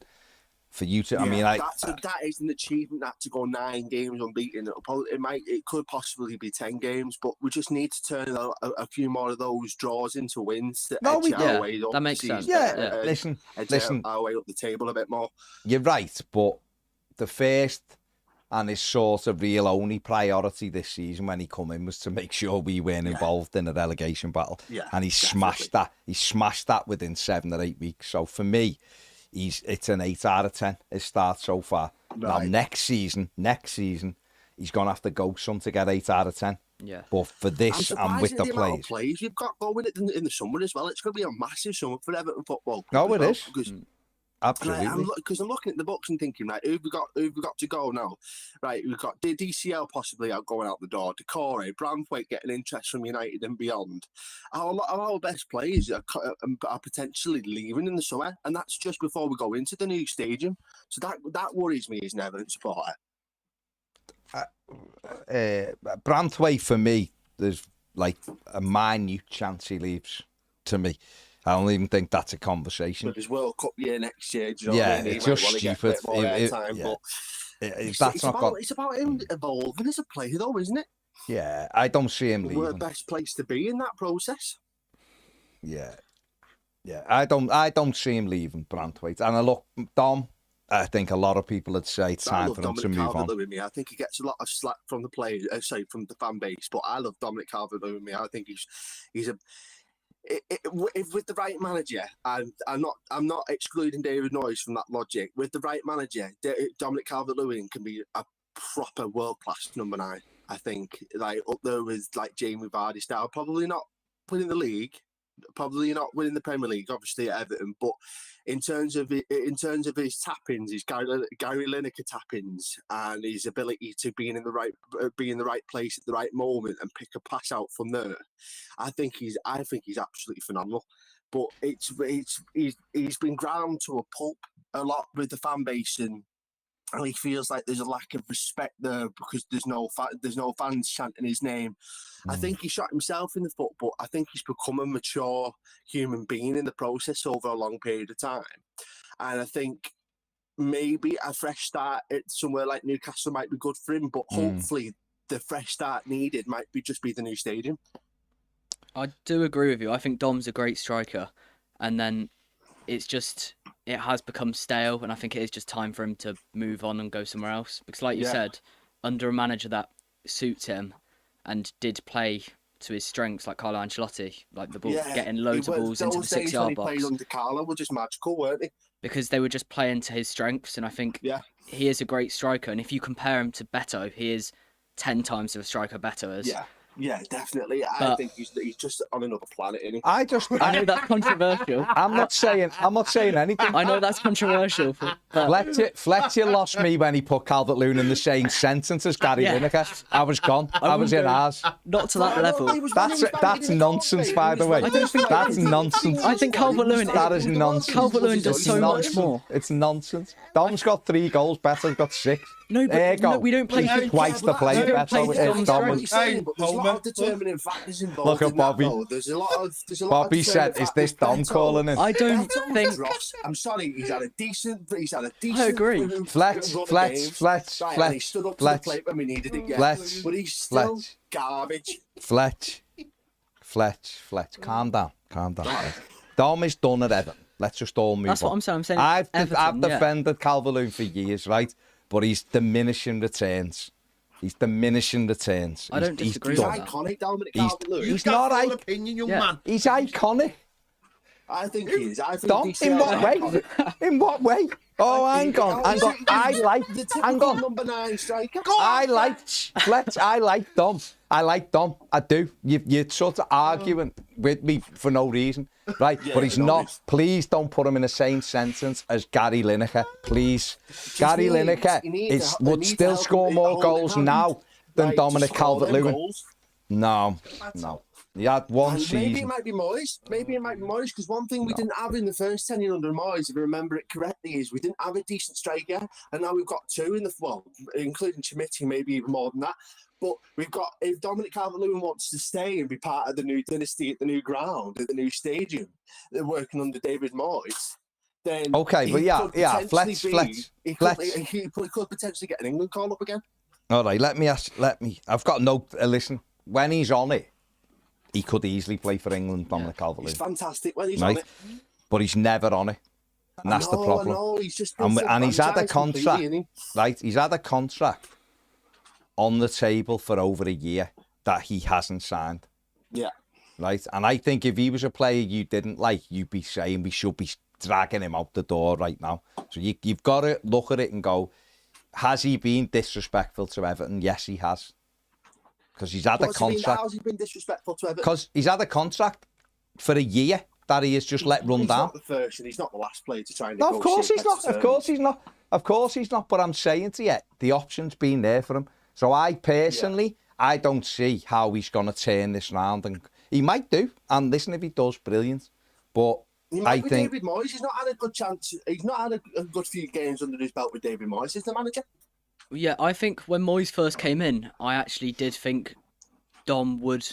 for you to, that is an achievement. That to go 9 games unbeaten, it could possibly be 10 games, but we just need to turn a few more of those draws into wins. That makes sense. Listen, our way up the table a bit more. You're right, but the first and his sort of real only priority this season when he come in was to make sure we weren't involved in a relegation battle, and he smashed that. He smashed that within 7 or 8 weeks. So for me, it's an 8 out of 10, his start so far. Right. Now, next season, he's going to have to go some to get 8 out of 10. Yeah. But for this, and with the plays you've got going in the summer as well, it's going to be a massive summer for Everton football. No, it is. Absolutely. Because I'm looking at the books and thinking, right, who've we got to go now? Right, we've got DCL possibly going out the door, Decore, Branthwaite getting interest from United and beyond. A lot of our best players are potentially leaving in the summer, and that's just before we go into the new stadium. So that worries me as an Everton supporter. Branthwaite, for me, there's like a minute chance he leaves, to me. I don't even think that's a conversation. But his World Cup year next year, do you know what I mean? It's just stupid. It's about him evolving as a player, though, isn't it? Yeah, I don't see him leaving. We're the best place to be in that process. Yeah, I don't see him leaving Branthwaite. And Dom, I think a lot of people would say it's time for him to move on. I think he gets a lot of slack from the players, from the fan base. But I love Dominic Calvert-Lewin. I think he's a. If with the right manager, and I'm not excluding David Moyes from that logic. With the right manager, Dominic Calvert-Lewin can be a proper world-class number 9. I think, like up there with like Jamie Vardy style. Probably not winning the league, probably not winning the Premier League, obviously at Everton. But in terms of his tap-ins, his Gary Lineker tap-ins, and his ability to be in the right place at the right moment and pick a pass out from there, I think he's absolutely phenomenal. But he's been ground to a pulp a lot with the fan base, and he feels like there's a lack of respect there because there's no fans chanting his name. I think he shot himself in the foot, but I think he's become a mature human being in the process over a long period of time. And I think maybe a fresh start at somewhere like Newcastle might be good for him, but hopefully the fresh start needed might just be the new stadium. I do agree with you. I think Dom's a great striker, and then it has become stale, and I think it is just time for him to move on and go somewhere else. Because like you said, under a manager that suits him and did play to his strengths, like Carlo Ancelotti, like the ball, getting loads of balls into the 6-yard box. He played under Carlo were just magical, weren't they? Because they were just playing to his strengths, and I think he is a great striker. And if you compare him to Betto, he is 10 times of a striker Betto is. Yeah, definitely. I But- think he's just on another planet, isn't he? I know that's controversial. I'm not saying anything. I know that's controversial. But Fletcher lost me when he put Calvert-Lewin in the same sentence as Gary Yeah. Lineker. I was gone. I was in ours. not to that level. That's nonsense, by the way. That's nonsense. I think Calvert-Lewin That is nonsense. Calvert-Lewin does so much more. It's nonsense. Dom's got 3 goals. Betto's got 6. No, There you but go. no, we don't play. Twice the play. We don't play Betto the is Dom's Dom. strength. But there's a lot of determining factors involved. Look at in Bobby. That, though. There's a lot of Bobby said, determining "Is this factors. Dom Betto- calling in?" I don't Betto's think. dross. I'm sorry, he's had a decent. I agree. Fletch, run of Fletch, games. Fletch, Right, and he Fletch, stood up to Fletch, the plate when we needed it. Yeah. Fletch, But he's still Fletch. garbage. Fletch. Calm down. Dom is done at Everton. Let's just all move on. That's what I'm saying. I'm saying I've Everton, yeah. defended Calvert-Lewin for years, right? But he's diminishing returns. I don't He's disagree He's with done. that. iconic, Dominic He's- Calvert-Lewin. he's not Full right. opinion, young Yeah. man. He's iconic. I think he is. I think Dom, DCL in what is way? iconic. In what way? Oh, hang on. The typical Hang on. number 9 striker. I like Dom. I do. You're sort of arguing with me for no reason, right? Yeah, but he's for no not. reason. Please don't put him in the same sentence as Gary Lineker. Please. Gary Lineker would still score more goals now than Dominic Calvert-Lewin. No. He had one And maybe it season. might be Moyes. Because one thing we didn't have in the first tenure under Moyes, if I remember it correctly, is we didn't have a decent striker, and now we've got 2 in the including Chimiti, maybe even more than that. But we've got, if Dominic Calvert-Lewin wants to stay and be part of the new dynasty at the new ground, at the new stadium, they're working under David Moyes. Then Okay, but he yeah, could potentially Fletch. he could potentially get an England call up again. All right, I've got no, listen, when he's on it, he could easily play for England, Dominic He's Calvert-Lewin. fantastic when he's Right. on it. But he's never on it. And that's the problem. I know, he's just And he's had a disenfranchised completely, contract, isn't he? right? He's had a contract on the table for over a year that he hasn't signed, Yeah. right? And I think if he was a player you didn't like, you'd be saying we should be dragging him out the door right now. So you've got to look at it and go, has he been disrespectful to Everton? Yes, he has. Because he's had a contract. How's he been disrespectful to Everton? Because he's had a contract for a year that he has just let run He's down. not the first and he's not the last player to try and No, of course negotiate he's not. better Of course terms. he's not. Of course he's not. But I'm saying to you, the option's been there for him. So I personally, I don't see how he's going to turn this round. And he might do. And listen, if he does, brilliant. But He I might be think David Moyes. He's not had a good chance. He's not had a good few games under his belt with David Moyes as the manager. Yeah, I think when Moyes first came in, I actually did think Dom would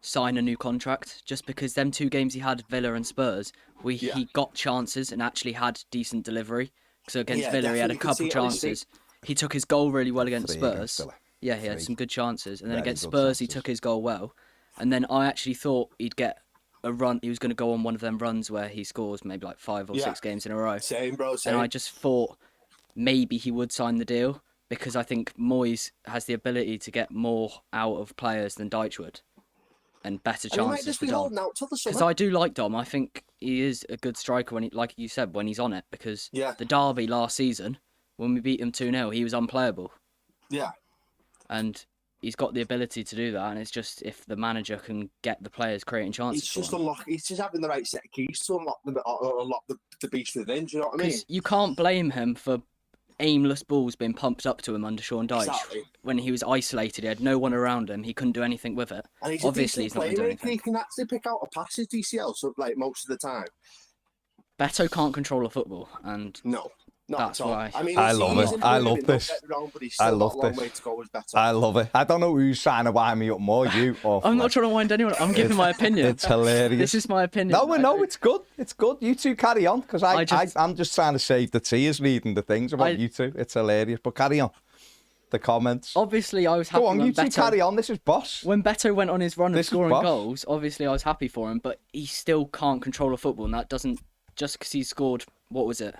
sign a new contract just because them 2 games he had, Villa and Spurs, he got chances and actually had decent delivery. So against Yeah, Villa, he had a definitely could couple see it on his chances. He took his goal really well against 3 Spurs. against Villa. Yeah, he had 3. some good chances. And then Very against good Spurs, he chances. took his goal well. And then I actually thought he'd get a run. He was going to go on one of them runs where he scores maybe like 5 or 6 games in a row. Same, bro. Same. And I just thought maybe he would sign the deal because I think Moyes has the ability to get more out of players than Dyche would and better and he might chances just for be Dom. holding out till the Because summer. I do like Dom. I think he is a good striker when he, like you said, when he's on it. Because Yeah. the derby last season, when we beat him 2-0, he was unplayable. Yeah. And he's got the ability to do that. And it's just if the manager can get the players creating chances He's for just him. He's just having the right set of keys to unlock the beast within. Do you know what I mean? Because you can't blame him for aimless balls being pumped up to him under Sean Dyche. Exactly. When he was isolated, he had no one around him. He couldn't do anything with it. And he's Obviously, a he's decent not going to do playmaker. He anything. can actually pick out a pass his DCL, so like most of the time. Beto can't control a football, and No, not That's at all. why. I mean, I he's love it. improving, I love don't this. get me wrong, but he's I still love got a long this. way to go as better. I love it. I don't know who's trying to wind me up more, you or I'm not Fletch. trying to wind anyone up. I'm giving my opinion. It's hilarious. This is my opinion. No, no, it's good. It's good. You two carry on because I'm just trying to save the tears reading the things about you two. It's hilarious. But carry on. The comments. Obviously, I was happy Go on, when you two Beto, carry on. This is boss. when Beto went on his run of This is scoring boss. goals. Obviously, I was happy for him, but he still can't control a football, and that doesn't just because he scored. What was it?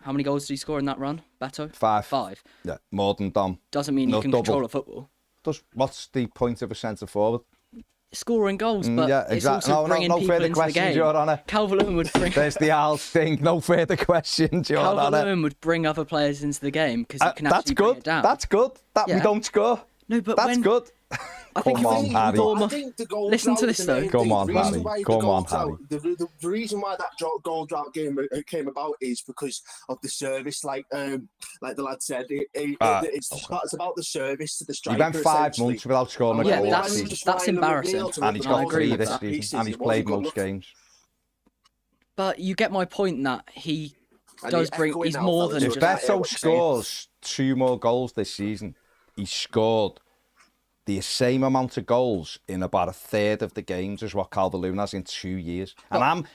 How many goals did he score in that run, Beto? 5. 5. Yeah, more than Dom. Doesn't mean No, he can double. control a football. What's the point of a centre forward? Scoring goals, but yeah, it's exactly. also bringing No people further into the questions, game. Your Honour. Calvert-Lewin would bring. There's the owl thing. No further questions, Your Honour. Calvert-Lewin would bring other players into the game because he can That's actually bring good. it down. That's good. That we Yeah. don't score. No, but That's when good. I think Come on, Harry. I think the goal Listen to drought this, is the though. main Come thing. on, The reason Harry. why the Come goal on, drought- Harry. The reason why that goal drought came about is because of the service. Like the lad said, it's about the service to the He striker. went 5 essentially. months without scoring a Yeah, goal that's- this season. that's embarrassing. And he's I got agree 3 with this that. season. And he's played most games. But you get my point that he And does you're bring. echoing He's now, more fellas, than If but just. I hear Betto what you're saying. scores 2 more goals this season, he scored the same amount of goals in about a third of the games as what Calvert-Lewin has in 2 years. And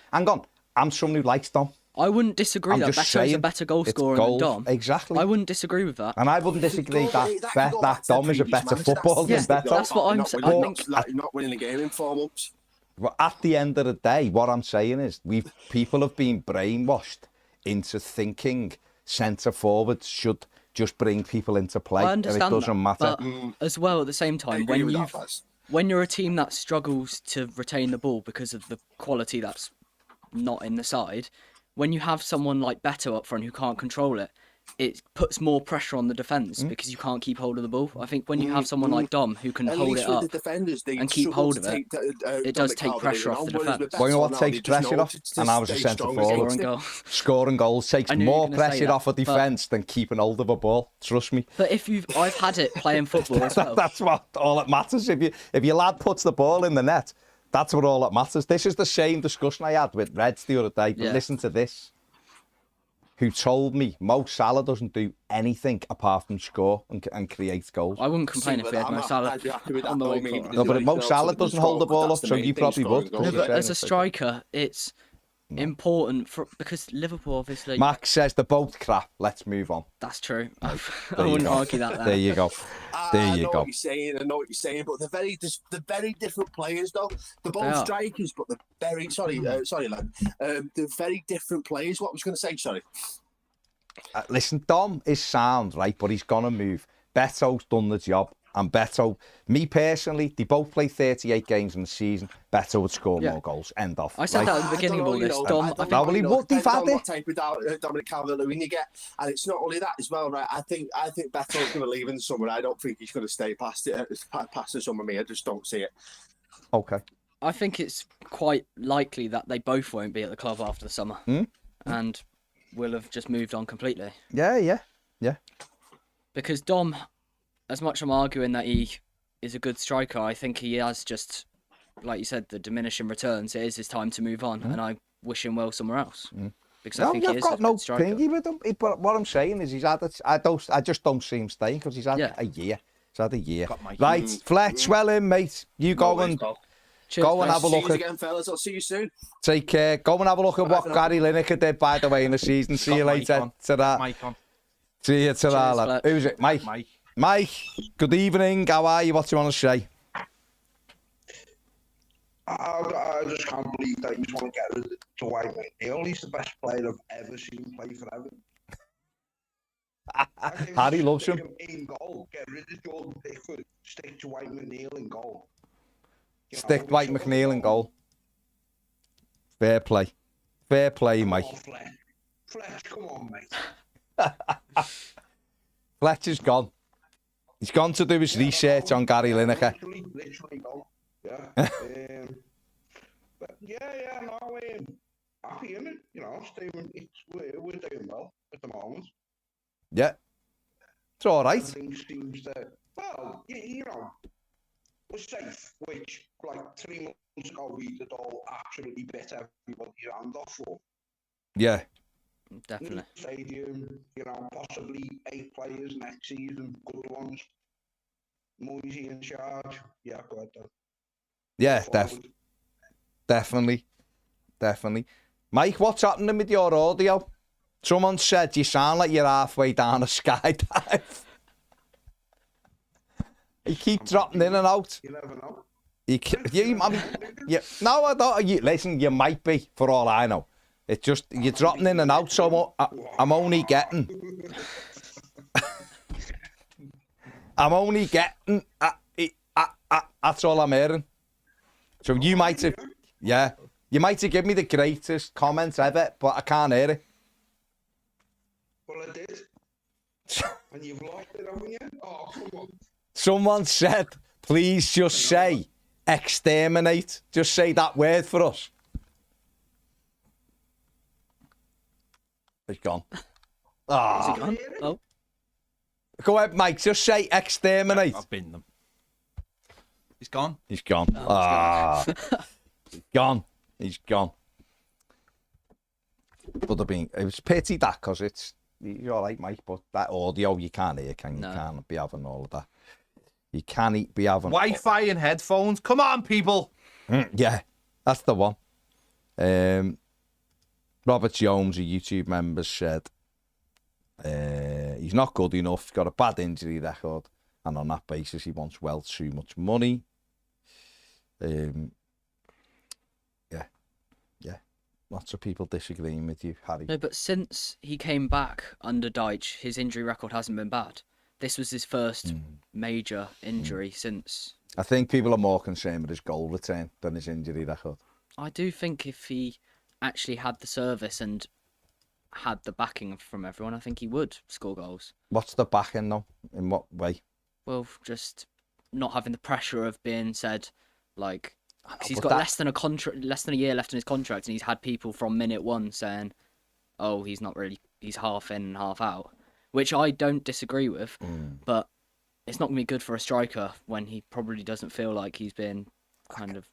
I'm someone who likes Dom. I wouldn't disagree I'm that just Betto's a saying, better goal it's scorer than goals. Dom. Exactly. I wouldn't disagree with that. And I wouldn't disagree that Dom is a better footballer than Yeah, Betto. that's what I'm saying. I think not winning a game in 4 months. But at the end of the day, what I'm saying is people have been brainwashed into thinking centre forwards should just bring people into play. I understand and it doesn't that, matter. but as well, at the same time, when you're a team that struggles to retain the ball because of the quality that's not in the side, when you have someone like Betto up front who can't control it, it puts more pressure on the defence because you can't keep hold of the ball. I think when you have someone like Dom who can hold it up and keep hold of it, it does take pressure off the defence. Well, you know what takes pressure off? And I was a centre forward. Scoring goals takes more pressure off a defence than keeping hold of a ball. Trust me. But I've had it playing football as well. That's what all that matters. If your lad puts the ball in the net, that's what all that matters. This is the same discussion I had with Reds the other day. But listen to this. Who told me Mo Salah doesn't do anything apart from score and create goals. I wouldn't complain if we had Mo Salah on the way forward. No, but if Mo Salah doesn't hold the ball up, so you probably would. No, but as a striker, it's important because Liverpool obviously. Max says they're both crap. Let's move on. That's true. I wouldn't argue that. There you go. There you go. What you're saying, but they're very different players, though. They're both strikers, but they're very sorry, lad. They're very different players. What was going to say? Sorry. Listen, Dom is sound, right? But he's gonna move. Beto's done the job, and Betto, me personally, they both play 38 games in the season. Betto would score more goals. End off. I said that at the beginning of all this. Dom, they've had it. What type of Dominic Calvert-Lewin you get, and it's not only that as well, right? I think Beto's going to leave in the summer. I don't think he's going to stay past the summer. Me, I just don't see it. Okay. I think it's quite likely that they both won't be at the club after the summer, and will have just moved on completely. Yeah. Because Dom, as much I'm arguing that he is a good striker, I think he has just, like you said, the diminishing returns. It is his time to move on, and I wish him well somewhere else. Because I think he is a good striker. Thingy with him. But what I'm saying is, I just don't see him staying because he's had a year. He's had a year. Right, Fletch, well in, mate. You go and have a look at again, fellas. I'll see you soon. Take care. Go and have a look at what Gary Lineker did, by the way, in the season. See you later. See you to lad. Who's it? Mike. Mike, good evening. How are you? What do you want to say? I just can't believe that you want to get rid of Dwight McNeil. He's the best player I've ever seen play for Everton. Harry loves him. In goal, get rid of Jordan Pickford, stick Dwight McNeil in goal. Stick Dwight McNeil in goal. Fair play. Fair play, Mike. Fletch, come on, mate. Fletch is gone. He's gone to do his research on Gary Lineker. Literally gone. Yeah. But happy in it. We're doing well at the moment. Yeah. It's all right. Things seems that, we're safe, which, 3 months ago, we did all absolutely bit everybody's hand off for. Yeah. Definitely. Stadium, possibly 8 players next season, good ones. Moyes in charge. Yeah, go ahead, though. Yeah, definitely. Mike, what's happening with your audio? Someone said you sound like you're halfway down a skydive. You keep dropping in and out. You never know. No, I don't. Listen, you might be, for all I know. It's just, you're dropping in and out, so I'm only getting... that's all I'm hearing. So you might have... Yeah. You might have given me the greatest comments ever, but I can't hear it. Well, I did. And you've lost it, haven't you? Oh, come on. Someone said, please just say exterminate. Just say that word for us. He's gone. Is it gone? Oh, Go ahead, Mike. Just say exterminate. I've been them. He's gone. He's gone. He's gone. He's gone. But it was pity that because you're all right, Mike, but that audio you can't hear, can you? No. You can't be having all of that. You can't be having Wi-Fi and headphones. Come on, people. Yeah, that's the one. Robert Jones, a YouTube member, said he's not good enough. He's got a bad injury record, and on that basis, he wants well too much money. Yeah. Lots of people disagreeing with you, Harry. no, but since he came back under Deitch, his injury record hasn't been bad. This was his first major injury since. I think people are more concerned with his goal return than his injury record. I do think if he actually had the service and had the backing from everyone, I think he would score goals. What's the backing though? In what way? Well, just not having the pressure of being said, like, 'cause he's but got less than a year left in his contract, and he's had people from minute one saying, "Oh, he's not really, he's half in and half out," which I don't disagree with, but it's not going to be good for a striker when he probably doesn't feel like he's been kind of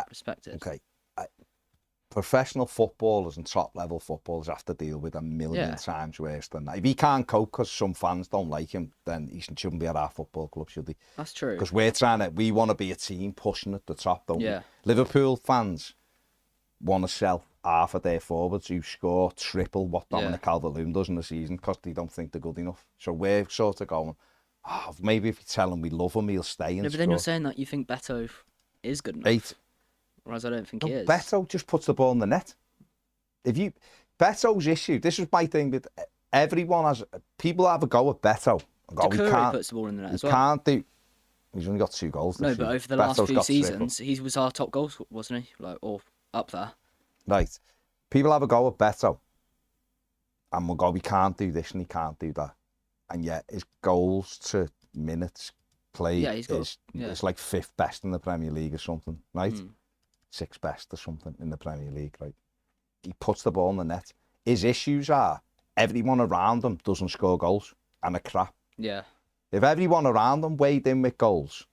respected. Okay. Professional footballers and top-level footballers have to deal with a million times worse than that. If he can't cope because some fans don't like him, then he shouldn't be at our football club, should he? That's true. Because we want to be a team pushing at the top, don't Yeah. we? Liverpool fans want to sell half of their forwards who score triple what Dominic Calvert-Lewin does in the season because they don't think they're good enough. So we're sort of going, maybe if you tell him we love him, he'll stay and No, but then you're saying that you think Betto is good enough. 8. Whereas I don't think he is. Betto just puts the ball in the net. Betto's issue, this is my thing with everyone, people have a go at Betto. Doucouré puts the ball in the net as well. Can't do. He's only got 2 goals. No, but over the last few seasons, he was our top goal, wasn't he? Like, or up there. Right. People have a go at Betto. And we'll go, we can't do this and he can't do that. And yet his goals to minutes played is like 5th best in the Premier League or something, right? 6th best or something in the Premier League, right? He puts the ball in the net. His issues are everyone around him doesn't score goals and are crap. Yeah. If everyone around him weighed in with goals,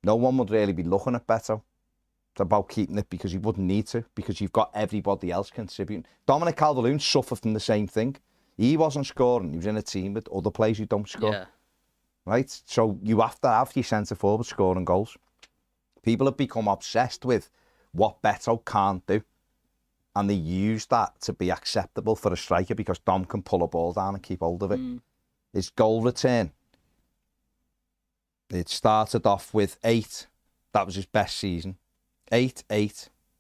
no one would really be looking at Betto. It's about keeping it because he wouldn't need to, because you've got everybody else contributing. Dominic Calvert-Lewin suffered from the same thing. He wasn't scoring. He was in a team with other players who don't score. Yeah. Right? So you have to have your centre forward scoring goals. People have become obsessed with what Betto can't do. And they use that to be acceptable for a striker because Dom can pull a ball down and keep hold of it. His goal return, it started off with 8. That was his best season. 8.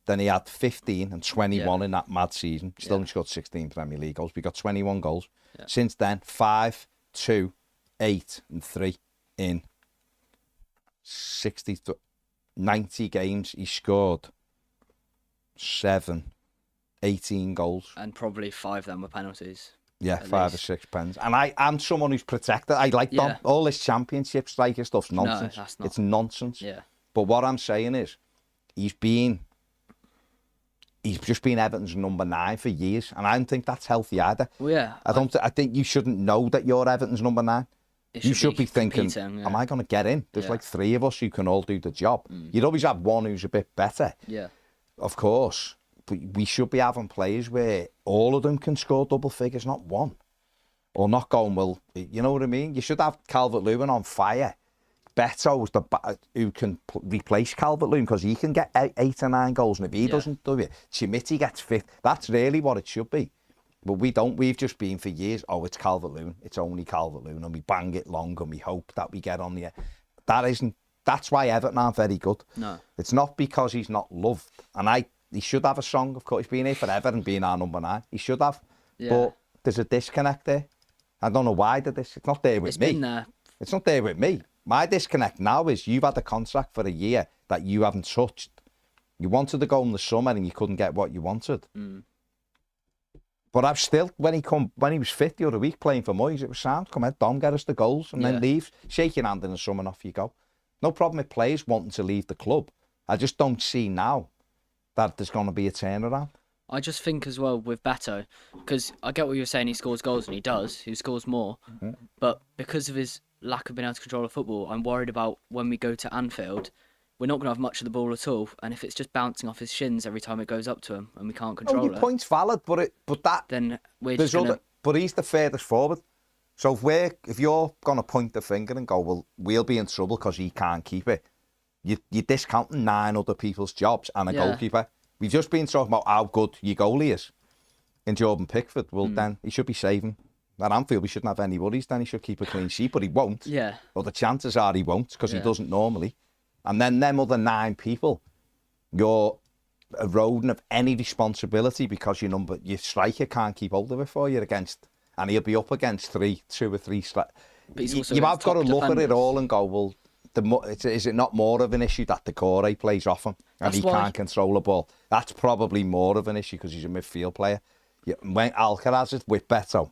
Then he had 15 and 21 in that mad season. Still only scored 16 Premier League goals. We got 21 goals. Yeah. Since then, 5, 2, 8 and 3 in 90 games. He scored 18 goals. And probably 5 of them were penalties. Yeah, 5 or 6 pens. And I'm someone who's protected. I like Dom. All this championship striker stuff's nonsense. No, that's not. It's nonsense. Yeah. But what I'm saying is, he's just been Everton's number 9 for years, and I don't think that's healthy either. Well, yeah. I think you shouldn't know that you're Everton's number 9. You should be thinking, am I going to get in? There's like 3 of us who can all do the job. You'd always have one who's a bit better. Yeah. Of course. But we should be having players where all of them can score double figures, not one. Or not going, well, you know what I mean? You should have Calvert-Lewin on fire. Betto's who can replace Calvert-Lewin because he can get 8 or 9 goals, and if he doesn't do it, Chimiti gets 5th. That's really what it should be. But we don't. We've just been for years, it's Calvert-Lewin. It's only Calvert-Lewin, and we bang it long, and we hope that we get on the air. That's why Everton aren't very good. No. It's not because he's not loved. And he should have a song, of course. He's been here forever and being our number 9. He should have. Yeah. But there's a disconnect there. I don't know why it's not there with me. It's been there. It's not there with me. My disconnect now is you've had a contract for a year that you haven't touched. You wanted to go in the summer and you couldn't get what you wanted. But I've still, when he was fit the other week playing for Moyes, it was sound. Come on, Dom, get us the goals and then leave. Shake your hand in the summer and off you go. No problem with players wanting to leave the club. I just don't see now that there's going to be a turnaround. I just think as well with Betto, because I get what you're saying, he scores goals and he does, he scores more, but because of his lack of being able to control the football, I'm worried about when we go to Anfield, we're not going to have much of the ball at all, and if it's just bouncing off his shins every time it goes up to him and we can't control your point's valid, but that then we're just going to... But he's the furthest forward. So if you're going to point the finger and go, well, we'll be in trouble because he can't keep it, you're discounting 9 other people's jobs and a goalkeeper. We've just been talking about how good your goalie is in Jordan Pickford. Well, then he should be saving. At Anfield, we shouldn't have any worries. Then he should keep a clean sheet, but he won't. Yeah. Well, the chances are he won't because he doesn't normally. And then them other 9 people, you're eroding of any responsibility because your striker can't keep hold of it for you and he'll be up against 2 or 3 you have got to look at it all and go, well, is it not more of an issue that Decore plays off him and he can't control the ball? That's probably more of an issue because he's a midfield player. When Alcaraz is with Betto,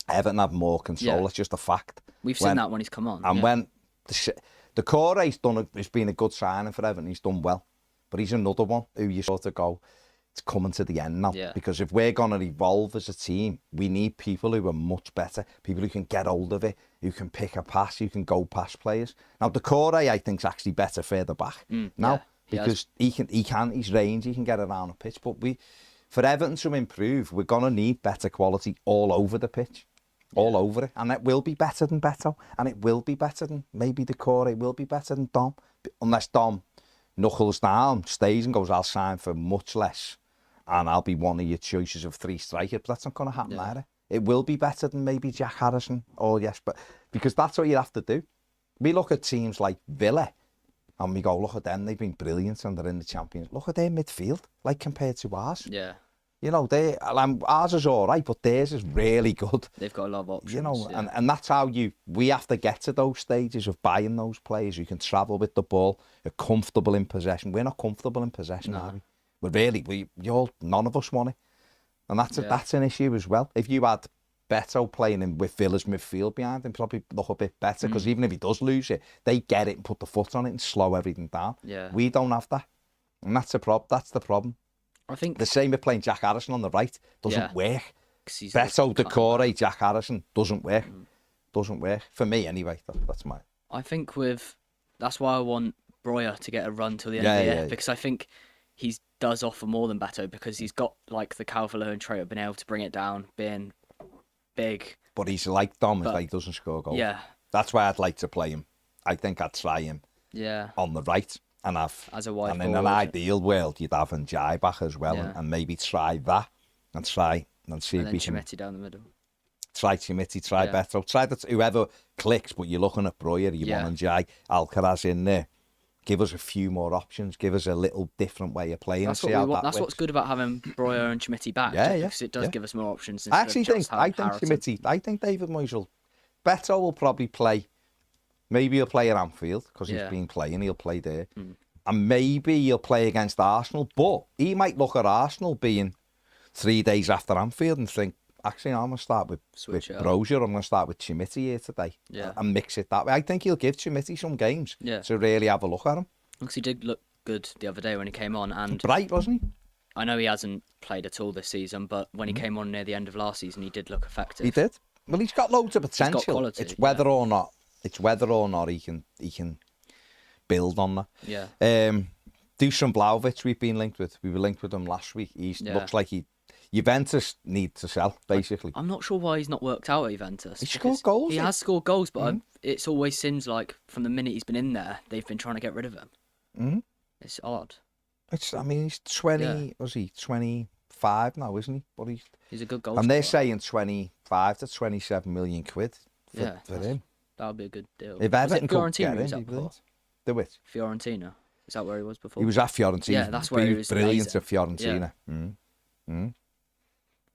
Everton have more control. It's just a fact. We've seen that when he's come on. And when Decore has been a good signing for Everton, he's done well. But he's another one who you sort of go, it's coming to the end now. Yeah. Because if we're going to evolve as a team, we need people who are much better, people who can get hold of it, who can pick a pass, who can go past players. Now, Decore, I think, is actually better further back now because he's range, he can get around the pitch. But for Everton to improve, we're going to need better quality all over the pitch. All over it. And it will be better than Betto. And it will be better than maybe Decore. It will be better than Dom. Unless Dom knuckles down, stays and goes, I'll sign for much less. And I'll be one of your choices of 3 strikers. But that's not going to happen either. It will be better than maybe Jack Harrison. But because that's what you have to do. We look at teams like Villa and we go, look at them. They've been brilliant and they're in the Champions. Look at their midfield, like compared to ours. Yeah. You know, ours is all right, but theirs is really good. They've got a lot of options. You know, and that's how we have to get to those stages of buying those players who can travel with the ball, are comfortable in possession. We're not comfortable in possession, are we? None of us want it. And that's an issue as well. If you had Betto playing with Villa's midfield behind him, probably look a bit better, because even if he does lose it, they get it and put the foot on it and slow everything down. Yeah. We don't have that. And that's the problem. I think the same with playing Jack Harrison on the right doesn't work. Betto, Decore, Jack Harrison doesn't work. Doesn't work for me anyway. That's my. I think that's why I want Breuer to get a run till the end of the year, because I think he does offer more than Betto, because he's got like the Calvert-Lewin trait of being able to bring it down, being big. But he's like Dom, he doesn't score goals. Yeah, that's why I'd like to play him. I think I'd try him. Yeah, on the right. And as a wide and in an ideal world, you'd have Njai back as well, and maybe try that, and see if we can. Chimiti down the middle. Try Chimiti, try Betto, try that. Whoever clicks, but you're looking at Breuer, you want Njai, Alcaraz in there. Give us a few more options. Give us a little different way of playing. That's what we want. That's what's good about having Breuer and Chimiti back. Because it does give us more options. I think Chimiti. I think David Moyes will. Betto will probably play. Maybe he'll play at Anfield because he's been playing. He'll play there. And maybe he'll play against Arsenal. But he might look at Arsenal being 3 days after Anfield and think, actually, I'm going to start with Brozier. I'm going to start with Chimiti here today. And mix it that way. I think he'll give Chimiti some games to really have a look at him. Because he did look good the other day when he came on. And bright, wasn't he? I know he hasn't played at all this season, but when he came on near the end of last season, he did look effective. He did. Well, he's got loads of potential. He's got quality, it's whether or not. It's whether or not he can build on that. Yeah. Dusan Vlahovic, we've been linked with. We were linked with him last week. Looks like Juventus need to sell, basically. I'm not sure why he's not worked out at Juventus. He scored goals. He has scored goals, but it's always seems like from the minute he's been in there, they've been trying to get rid of him. It's odd. He's 20. Yeah. Was he 25 now? Isn't he? But he's a good goal. And they're saying 25 to 27 million quid for him. That would be a good deal. If Everton could get him, do it. Fiorentina. Is that where he was before? He was at Fiorentina. Yeah, that's where he was brilliant amazing. at Fiorentina. Yeah.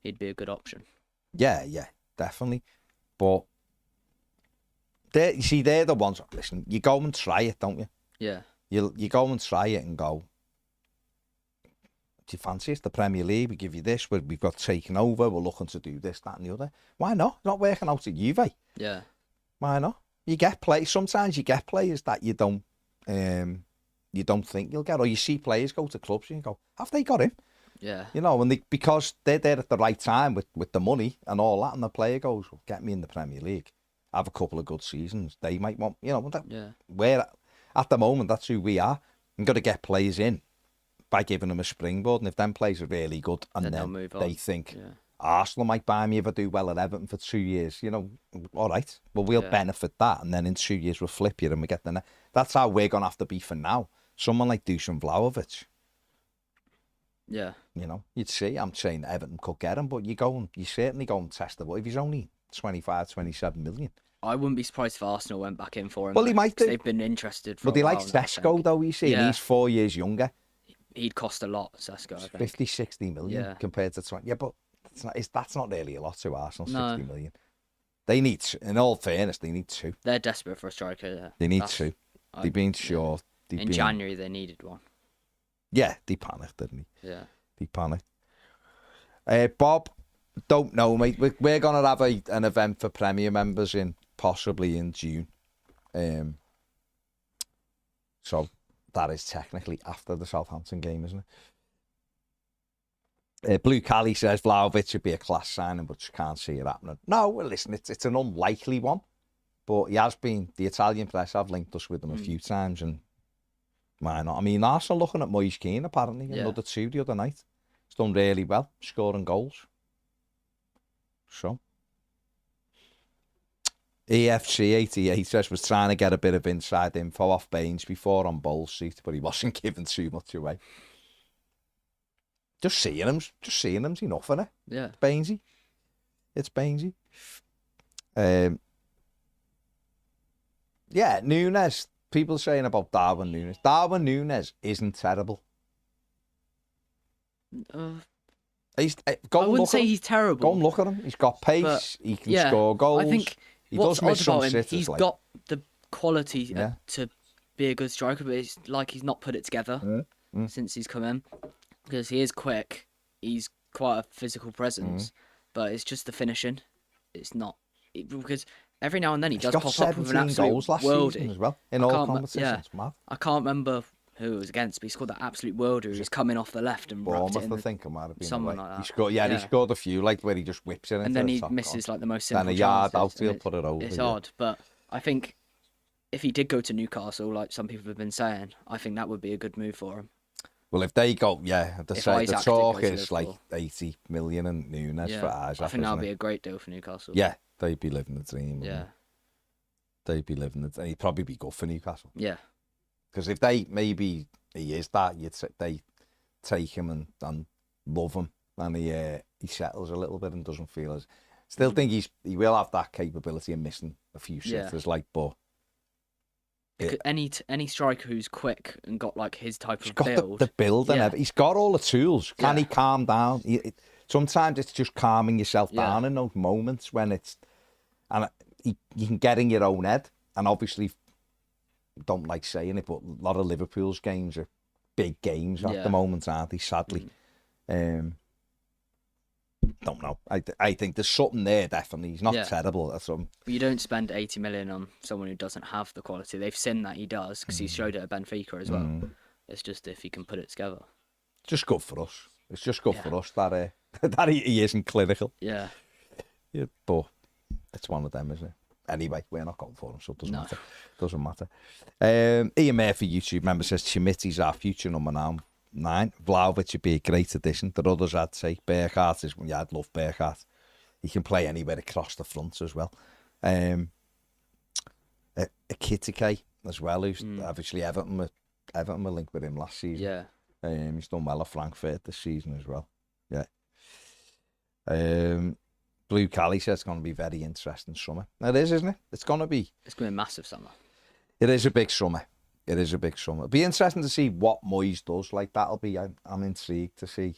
He'd be a good option. Yeah, definitely. But they're the ones. Listen, you go and try it, don't you? Yeah. You go and try it and go. you fancy it? The Premier League, we give you this, we've got taken over, we're looking to do this, that and the other. Why not? Not working out at Juve. Yeah. Why not? You get players. Sometimes you get players that you don't think you'll get, or you see players go to clubs and you go, have they got him? Yeah. You know, and because they're there at the right time with the money and all that, and the player goes, well, get me in the Premier League, have a couple of good seasons. They might want, you know, where at the moment that's who we are. I'm going to get players in by giving them a springboard, and if them players are really good, and then they think Arsenal might buy me if I do well at Everton for 2 years, you know, all right, well, we'll benefit that, and then in 2 years we'll flip you and we get the that's how we're going to have to be for now. Someone like Dusan Vlahovic. Yeah. You know, you'd see, I'm saying Everton could get him, but you certainly go and test the if he's only 25, 27 million. I wouldn't be surprised if Arsenal went back in for him. Well, he might do. They've been interested for But he likes Sesko, though, you see, and he's 4 years younger. He'd cost a lot, Sesko, I think. 50, 60 million compared to 20. Yeah, but that's not really a lot to Arsenal, 60 million. They need, in all fairness, they need two. They're desperate for a striker, yeah. They need two. They've been short. In January, they needed one. Yeah, they panicked, didn't they? Yeah. They panicked. Bob, don't know, mate. We're going to have an event for Premier members possibly in June. So that is technically after the Southampton game, isn't it? Blue Cali says Vlahovic would be a class signing, but you can't see it happening. No, well, listen, it's an unlikely one, but he has been. The Italian press have linked us with him a few times, and why not? I mean, Arsenal looking at Moyes Keane, apparently, another 2 the other night. He's done really well, scoring goals. So, EFC88 says was trying to get a bit of inside info off Baines before on Bowles' seat, but he wasn't giving too much away. Just seeing him's enough, isn't it? Yeah. It's Bainesy. Yeah, Núñez. People saying about Darwin Núñez. Darwin Núñez isn't terrible. I wouldn't say he's terrible. Go and look at him. He's got pace. He can score goals. I think he what's does miss odd some about him, sitters, he's got the quality to be a good striker, but it's like he's not put it together since he's come in. Because he is quick, he's quite a physical presence, but it's just the finishing. It's not because every now and then he does pop up with an absolute goals last season as well in all competitions. Mad. I can't remember who it was against, but he scored that absolute worlder. He was coming off the left and wrapped it in. I think it might have been someone like that. He scored a few, like where he just whips it. And then he misses like the most simple. Then a yard out, he'll put it over. It's odd, but I think if he did go to Newcastle, like some people have been saying, I think that would be a good move for him. Well, if they go, the talk is like 80 million and Núñez for Isaac. I think that would be a great deal for Newcastle. Yeah, they'd be living the dream. Yeah. They'd be living the dream. He'd probably be good for Newcastle. Yeah. Because if he is that, they take him and love him, and he settles a little bit and doesn't feel as. Still think he will have that capability of missing a few sitters, but. Any striker who's quick and got like his type of build. He's got the build and everything. He's got all the tools. Can he calm down? Sometimes it's just calming yourself down in those moments when you can get in your own head. And obviously, don't like saying it, but a lot of Liverpool's games are big games at the moment, aren't they? Sadly. Don't know. I think there's something there, definitely. He's not terrible at some. But you don't spend 80 million on someone who doesn't have the quality. They've seen that he does because he showed it at Benfica as well. It's just if he can put it together. Just good for us. It's just good for us that that he isn't clinical. Yeah. But it's one of them, isn't it? Anyway, we're not going for him, so it doesn't matter. Doesn't matter. Ian Murphy, YouTube member, says Chimiti's our future number 9. Vlahovic would be a great addition. The others, I'd say Bergkaat is. Yeah, I'd love Bergkaat. He can play anywhere across the front as well. A Kitike as well, who's obviously Everton were linked with him last season. Yeah. He's done well at Frankfurt this season as well. Yeah. Blue Cali says it's going to be very interesting summer. It is, isn't it? It's going to be a massive summer. It is a big summer. It'll be interesting to see what Moyes does. Like that'll be. I'm intrigued to see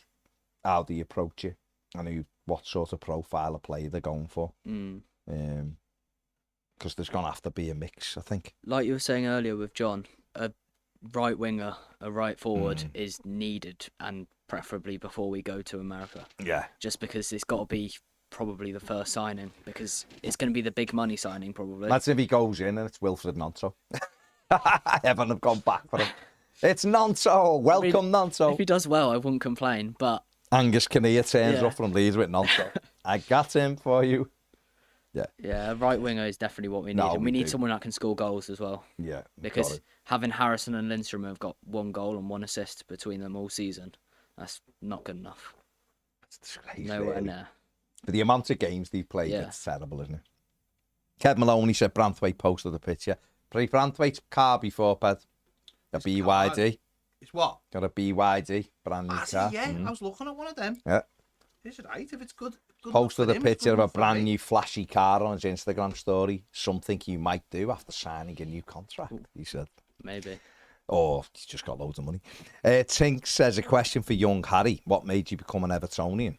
how they approach it and what sort of profile of play they're going for. Because there's going to have to be a mix, I think. Like you were saying earlier with John, a right winger, a right forward is needed, and preferably before we go to America. Yeah. Just because it's got to be probably the first signing, because it's going to be the big money signing probably. That's if he goes in and it's Wilfred Nonso. Everyone have gone back for him. It's Nonso. Welcome, Nonso. If he does well, I wouldn't complain, but... Angus Kinnear turns Yeah. up from Leeds with Nonso. I got him for you. Yeah. Yeah, a right winger is definitely what we need. No, and we we need do. someone that can score goals as well. Yeah. Because got it. having Harrison and Lindstrom have got 1 goal and 1 assist between them all season, that's not good enough. It's a disgrace, Nowhere really. near. For the amount of games they've played, Yeah. it's terrible, isn't it? Kev Maloney said Branthwaite posted the picture. Play Branthwaite's car before, Ped. A His BYD. It's what? Got a BYD, brand new Has car. he? Yeah, I was looking at one of them. Yeah. Is it right? If it's good Posted enough a for him, it's picture good of a enough for brand me. new flashy car on his Instagram story. Something you might do after signing a new contract, he said. Maybe. Oh, he's just got loads of money. Tink says, a question for young Harry. What made you become an Evertonian?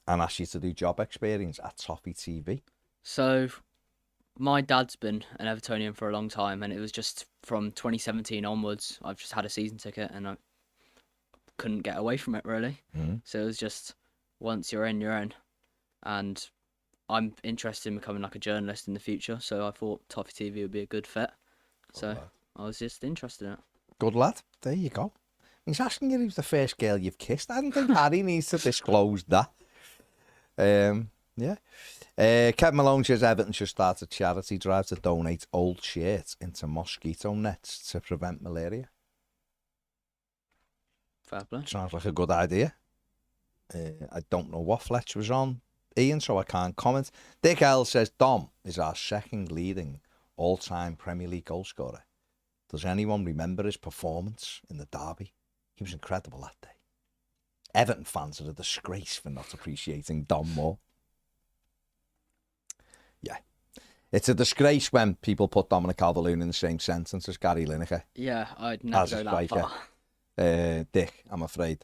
And asked you to do job experience at Toffee TV. So, my dad's been an Evertonian for a long time, and it was just from 2017 onwards, I've just had a season ticket, and I couldn't get away from it, really. Mhm. So it was just, once you're in, you're in. And I'm interested in becoming like a journalist in the future, so I thought Toffee TV would be a good fit. So lad. I was just interested in it. Good lad. There you go. He's asking you who's the first girl you've kissed. I don't think Harry needs to disclose that. Yeah. Kevin Malone says Everton should start a charity drive to donate old shirts into mosquito nets to prevent malaria. Fair play. Sounds like a good idea. I don't know what Fletcher was on, Ian, so I can't comment. Dick L says Dom is our second leading all-time Premier League goal scorer. Does anyone remember his performance in the derby? He was incredible that day. Everton fans are a disgrace for not appreciating Dom more. Yeah. It's a disgrace when people put Dominic Calvert-Lewin in the same sentence as Gary Lineker. Yeah, I'd never As a go that striker. far. Dick, I'm afraid.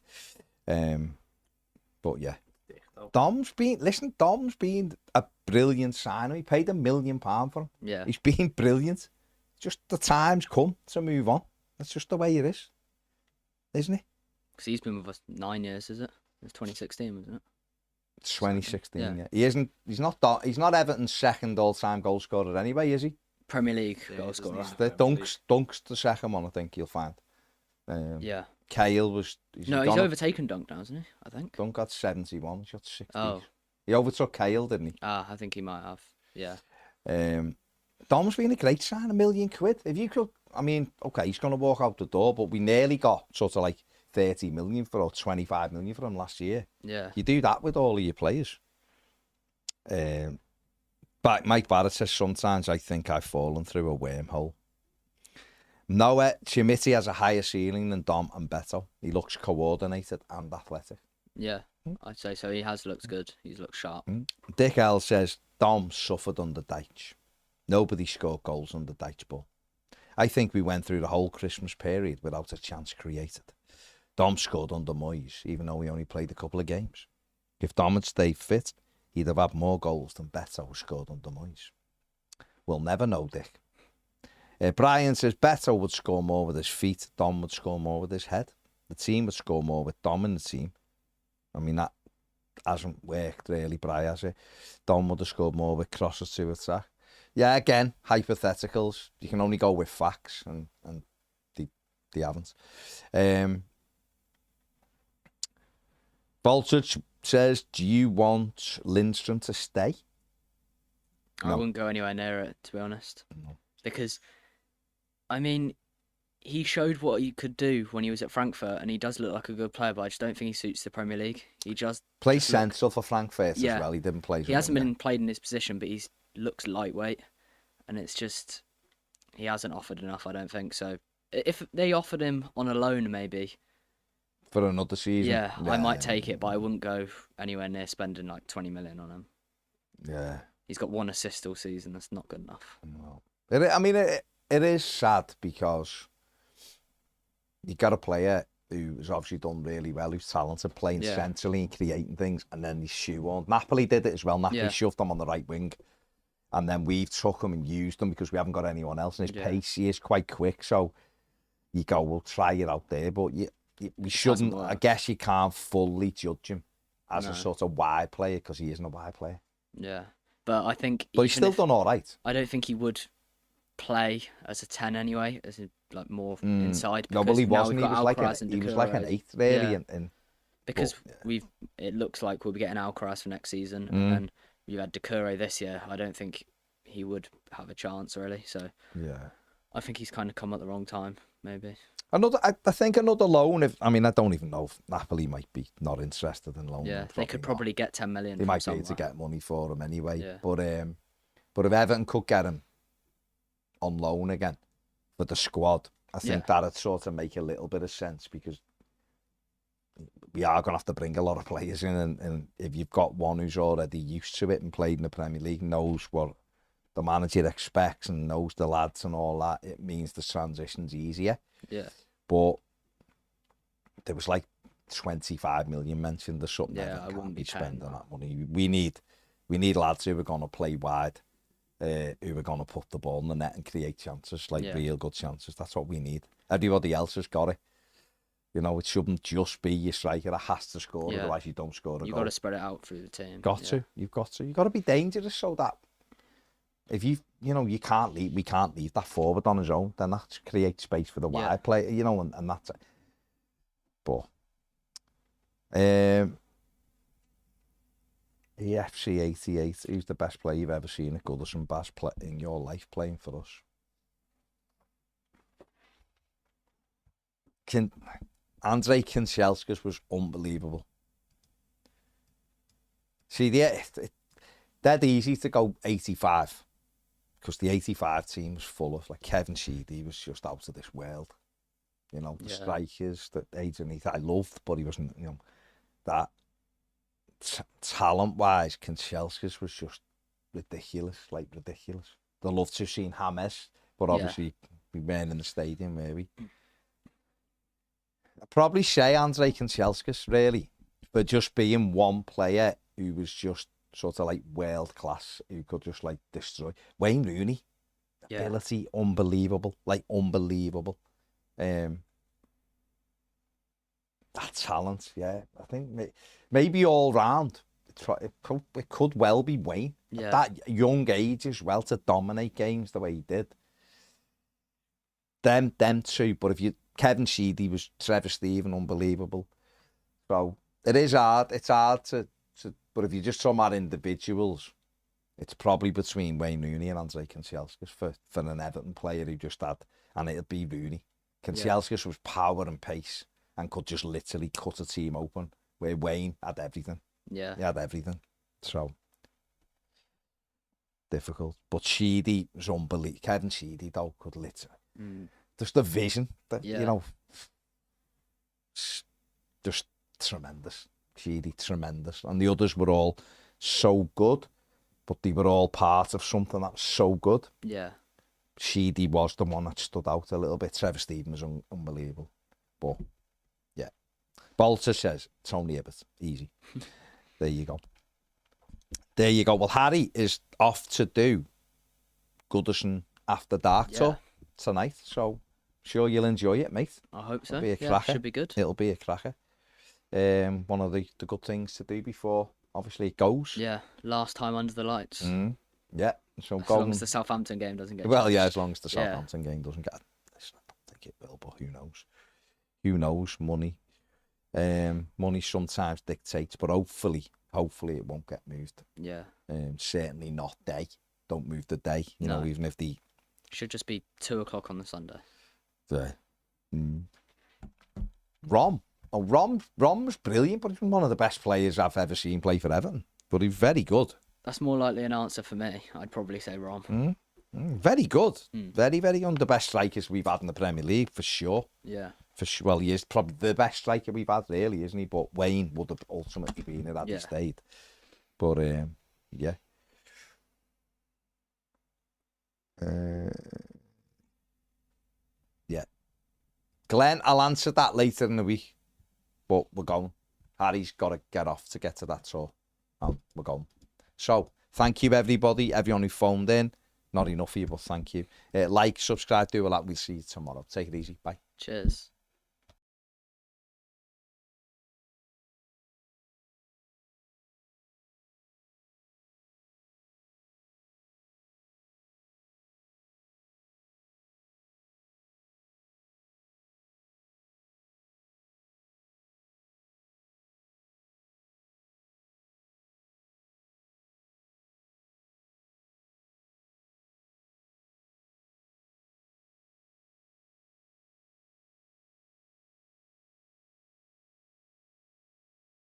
But yeah. Dick, though. Dom's been a brilliant signer. He paid £1 million for him. Yeah. He's been brilliant. Just the time's come to move on. That's just the way it is, isn't it? Because he's been with us 9 years, is it? It's 2016, wasn't it? 2016. Yeah. Yeah. He isn't. He's not Everton's second all-time goal scorer anyway, is he? Premier League Yeah, goal doesn't scorer. he? The Premier League. Dunk's the second one, I think you'll find. Yeah. Cahill was. No, he's overtaken Dunk now, isn't he? I think. Dunk got 71. He's got 60. Oh. He overtook Cahill, didn't he? I think he might have. Yeah. Dom's been a great sign, £1 million. If you could, I mean, okay, he's going to walk out the door, but we nearly got sort of like 30 million for or 25 million for him last year. Yeah. You do that with all of your players. But Mike Barrett says, sometimes I think I've fallen through a wormhole. Noah Chimiti has a higher ceiling than Dom and Betto. He looks coordinated and athletic. Yeah. I'd say so. He has looked good. He's looked sharp. Dick L says, Dom suffered under Deitch. Nobody scored goals under Deitch ball. I think we went through the whole Christmas period without a chance created. Dom scored under Moyes, even though he only played a couple of games. If Dom had stayed fit, he'd have had more goals than Betto, who scored under Moyes. We'll never know, Dick. Brian says Betto would score more with his feet. Dom would score more with his head. The team would score more with Dom in the team. I mean, that hasn't worked really, Brian, has it? Dom would have scored more with crosses to attack. Yeah, again, hypotheticals. You can only go with facts, and they haven't. Voltage says, do you want Lindstrom to stay? I No. wouldn't go anywhere near it, to be honest. No. Because, I mean, he showed what he could do when he was at Frankfurt, and he does look like a good player, but I just don't think he suits the Premier League. He just Plays just look- central for Frankfurt Yeah. as well. He didn't play. He hasn't been played in his position, but he looks lightweight, and it's just he hasn't offered enough. I don't think so. If they offered him on a loan, maybe, for another season. yeah, I might take it, but I wouldn't go anywhere near spending like 20 million on him. Yeah. He's got 1 assist all season. That's not good enough. Well, it is sad because you got a player who's obviously done really well, who's talented, playing Yeah. centrally and creating things, and then he's shoehorned. Napoli did it as well. Napoli Yeah. shoved him on the right wing, and then we've took him and used him because we haven't got anyone else. And his Yeah. pace, he is quite quick, so you go, we'll try it out there. But we shouldn't. worked. I guess you can't fully judge him as a No. sort of wide player because he isn't a wide player. Yeah, but I think. But he's even still if- done all right. I don't think he would play as a 10 anyway, as in, like more inside. No, well, he because now wasn't. we've He got was Alcaraz and he was like an Doucouré. 8 really, Yeah. and Because but, it looks like we'll be getting Alcaraz for next season, Mm. and you had Doucouré this year. I don't think he would have a chance really. So yeah. I think he's kind of come at the wrong time, maybe. I think another loan. I don't even know if Napoli might be not interested in loaning. Yeah, him, they could not. probably get 10 million. They from might be somewhere. able to get money for him anyway. Yeah. But if Everton could get him on loan again for the squad, I think that'd sort of make a little bit of sense because we are going to have to bring a lot of players in, and if you've got one who's already used to it and played in the Premier League, knows what the manager expects and knows the lads and all that, it means the transition's easier. Yeah. But there was like 25 million mentioned or something. Yeah, I can't wouldn't be paying spending that money. We need lads who are going to play wide, who are going to put the ball in the net and create chances, like real good chances. That's what we need. Everybody else has got it. You know, it shouldn't just be your striker that has to score, otherwise you don't score a goal. You've got to spread it out through the team. You've got to be dangerous so that if you can't leave, we can't leave that forward on his own, then that creates space for the wide player, and that's it. But EFC 88, who's the best player you've ever seen at Goodison Bass in your life playing for us? Andrei Kanchelskis was unbelievable. See, dead easy to go 85 because the 85 team was full of, like, Kevin Sheedy was just out of this world. The strikers that Adrian Heath I loved, but he wasn't, that talent-wise, Kanchelskis was just ridiculous. They'd love to have seen James, but obviously we weren't in the stadium, were we? I'd probably say Andrei Kanchelskis, really, for just being one player who was just sort of like world class, who could just like destroy. Wayne Rooney, ability, unbelievable. That talent, I think maybe all round. It could well be Wayne at that young age as well, to dominate games the way he did. Them two, but Kevin Sheedy was Trevor Steven, unbelievable. So it is hard. It's hard to but if you just talk about individuals, it's probably between Wayne Rooney and Andrei Kanchelskis for an Everton player who just had, and it'd be Rooney. Kanchelskis was power and pace and could just literally cut a team open, where Wayne had everything. Yeah. He had everything. So difficult. But Sheedy was unbelievable. Kevin Sheedy, though, could literally. Just the vision, just tremendous. Sheedy, tremendous. And the others were all so good, but they were all part of something that was so good. Yeah. Sheedy was the one that stood out a little bit. Trevor Steven was unbelievable. But, yeah. Bolter says, Tony Ibbott, easy. There you go. Well, Harry is off to do Goodison After Dark tour tonight, so sure you'll enjoy it, mate. I hope so. It'll be a cracker. Should be good. It'll be a cracker. One of the good things to do before, obviously, it goes. Yeah, last time under the lights. Yeah. So as long as the Southampton game doesn't get well, changed. as long as the Southampton game doesn't get. I don't think it will, but who knows? Who knows? Money sometimes dictates, but hopefully it won't get moved. Yeah. Certainly not day. Don't move the day. You know, even if the should just be 2:00 on the Sunday. Rom was brilliant, but he's one of the best players I've ever seen play for Everton. But he's very good. That's more likely an answer for me. I'd probably say Rom. Very good. Very, very one of the best strikers we've had in the Premier League, for sure. Yeah. For sure. Well, he is probably the best striker we've had, really, isn't he? But Wayne would have ultimately been it had he stayed. But, yeah. Yeah. Glenn, I'll answer that later in the week. But we're going. Harry's got to get off to get to that tour. We're going. So, thank you, everybody. Everyone who phoned in. Not enough of you, but thank you. Like, subscribe, do all that. We'll see you tomorrow. Take it easy. Bye. Cheers.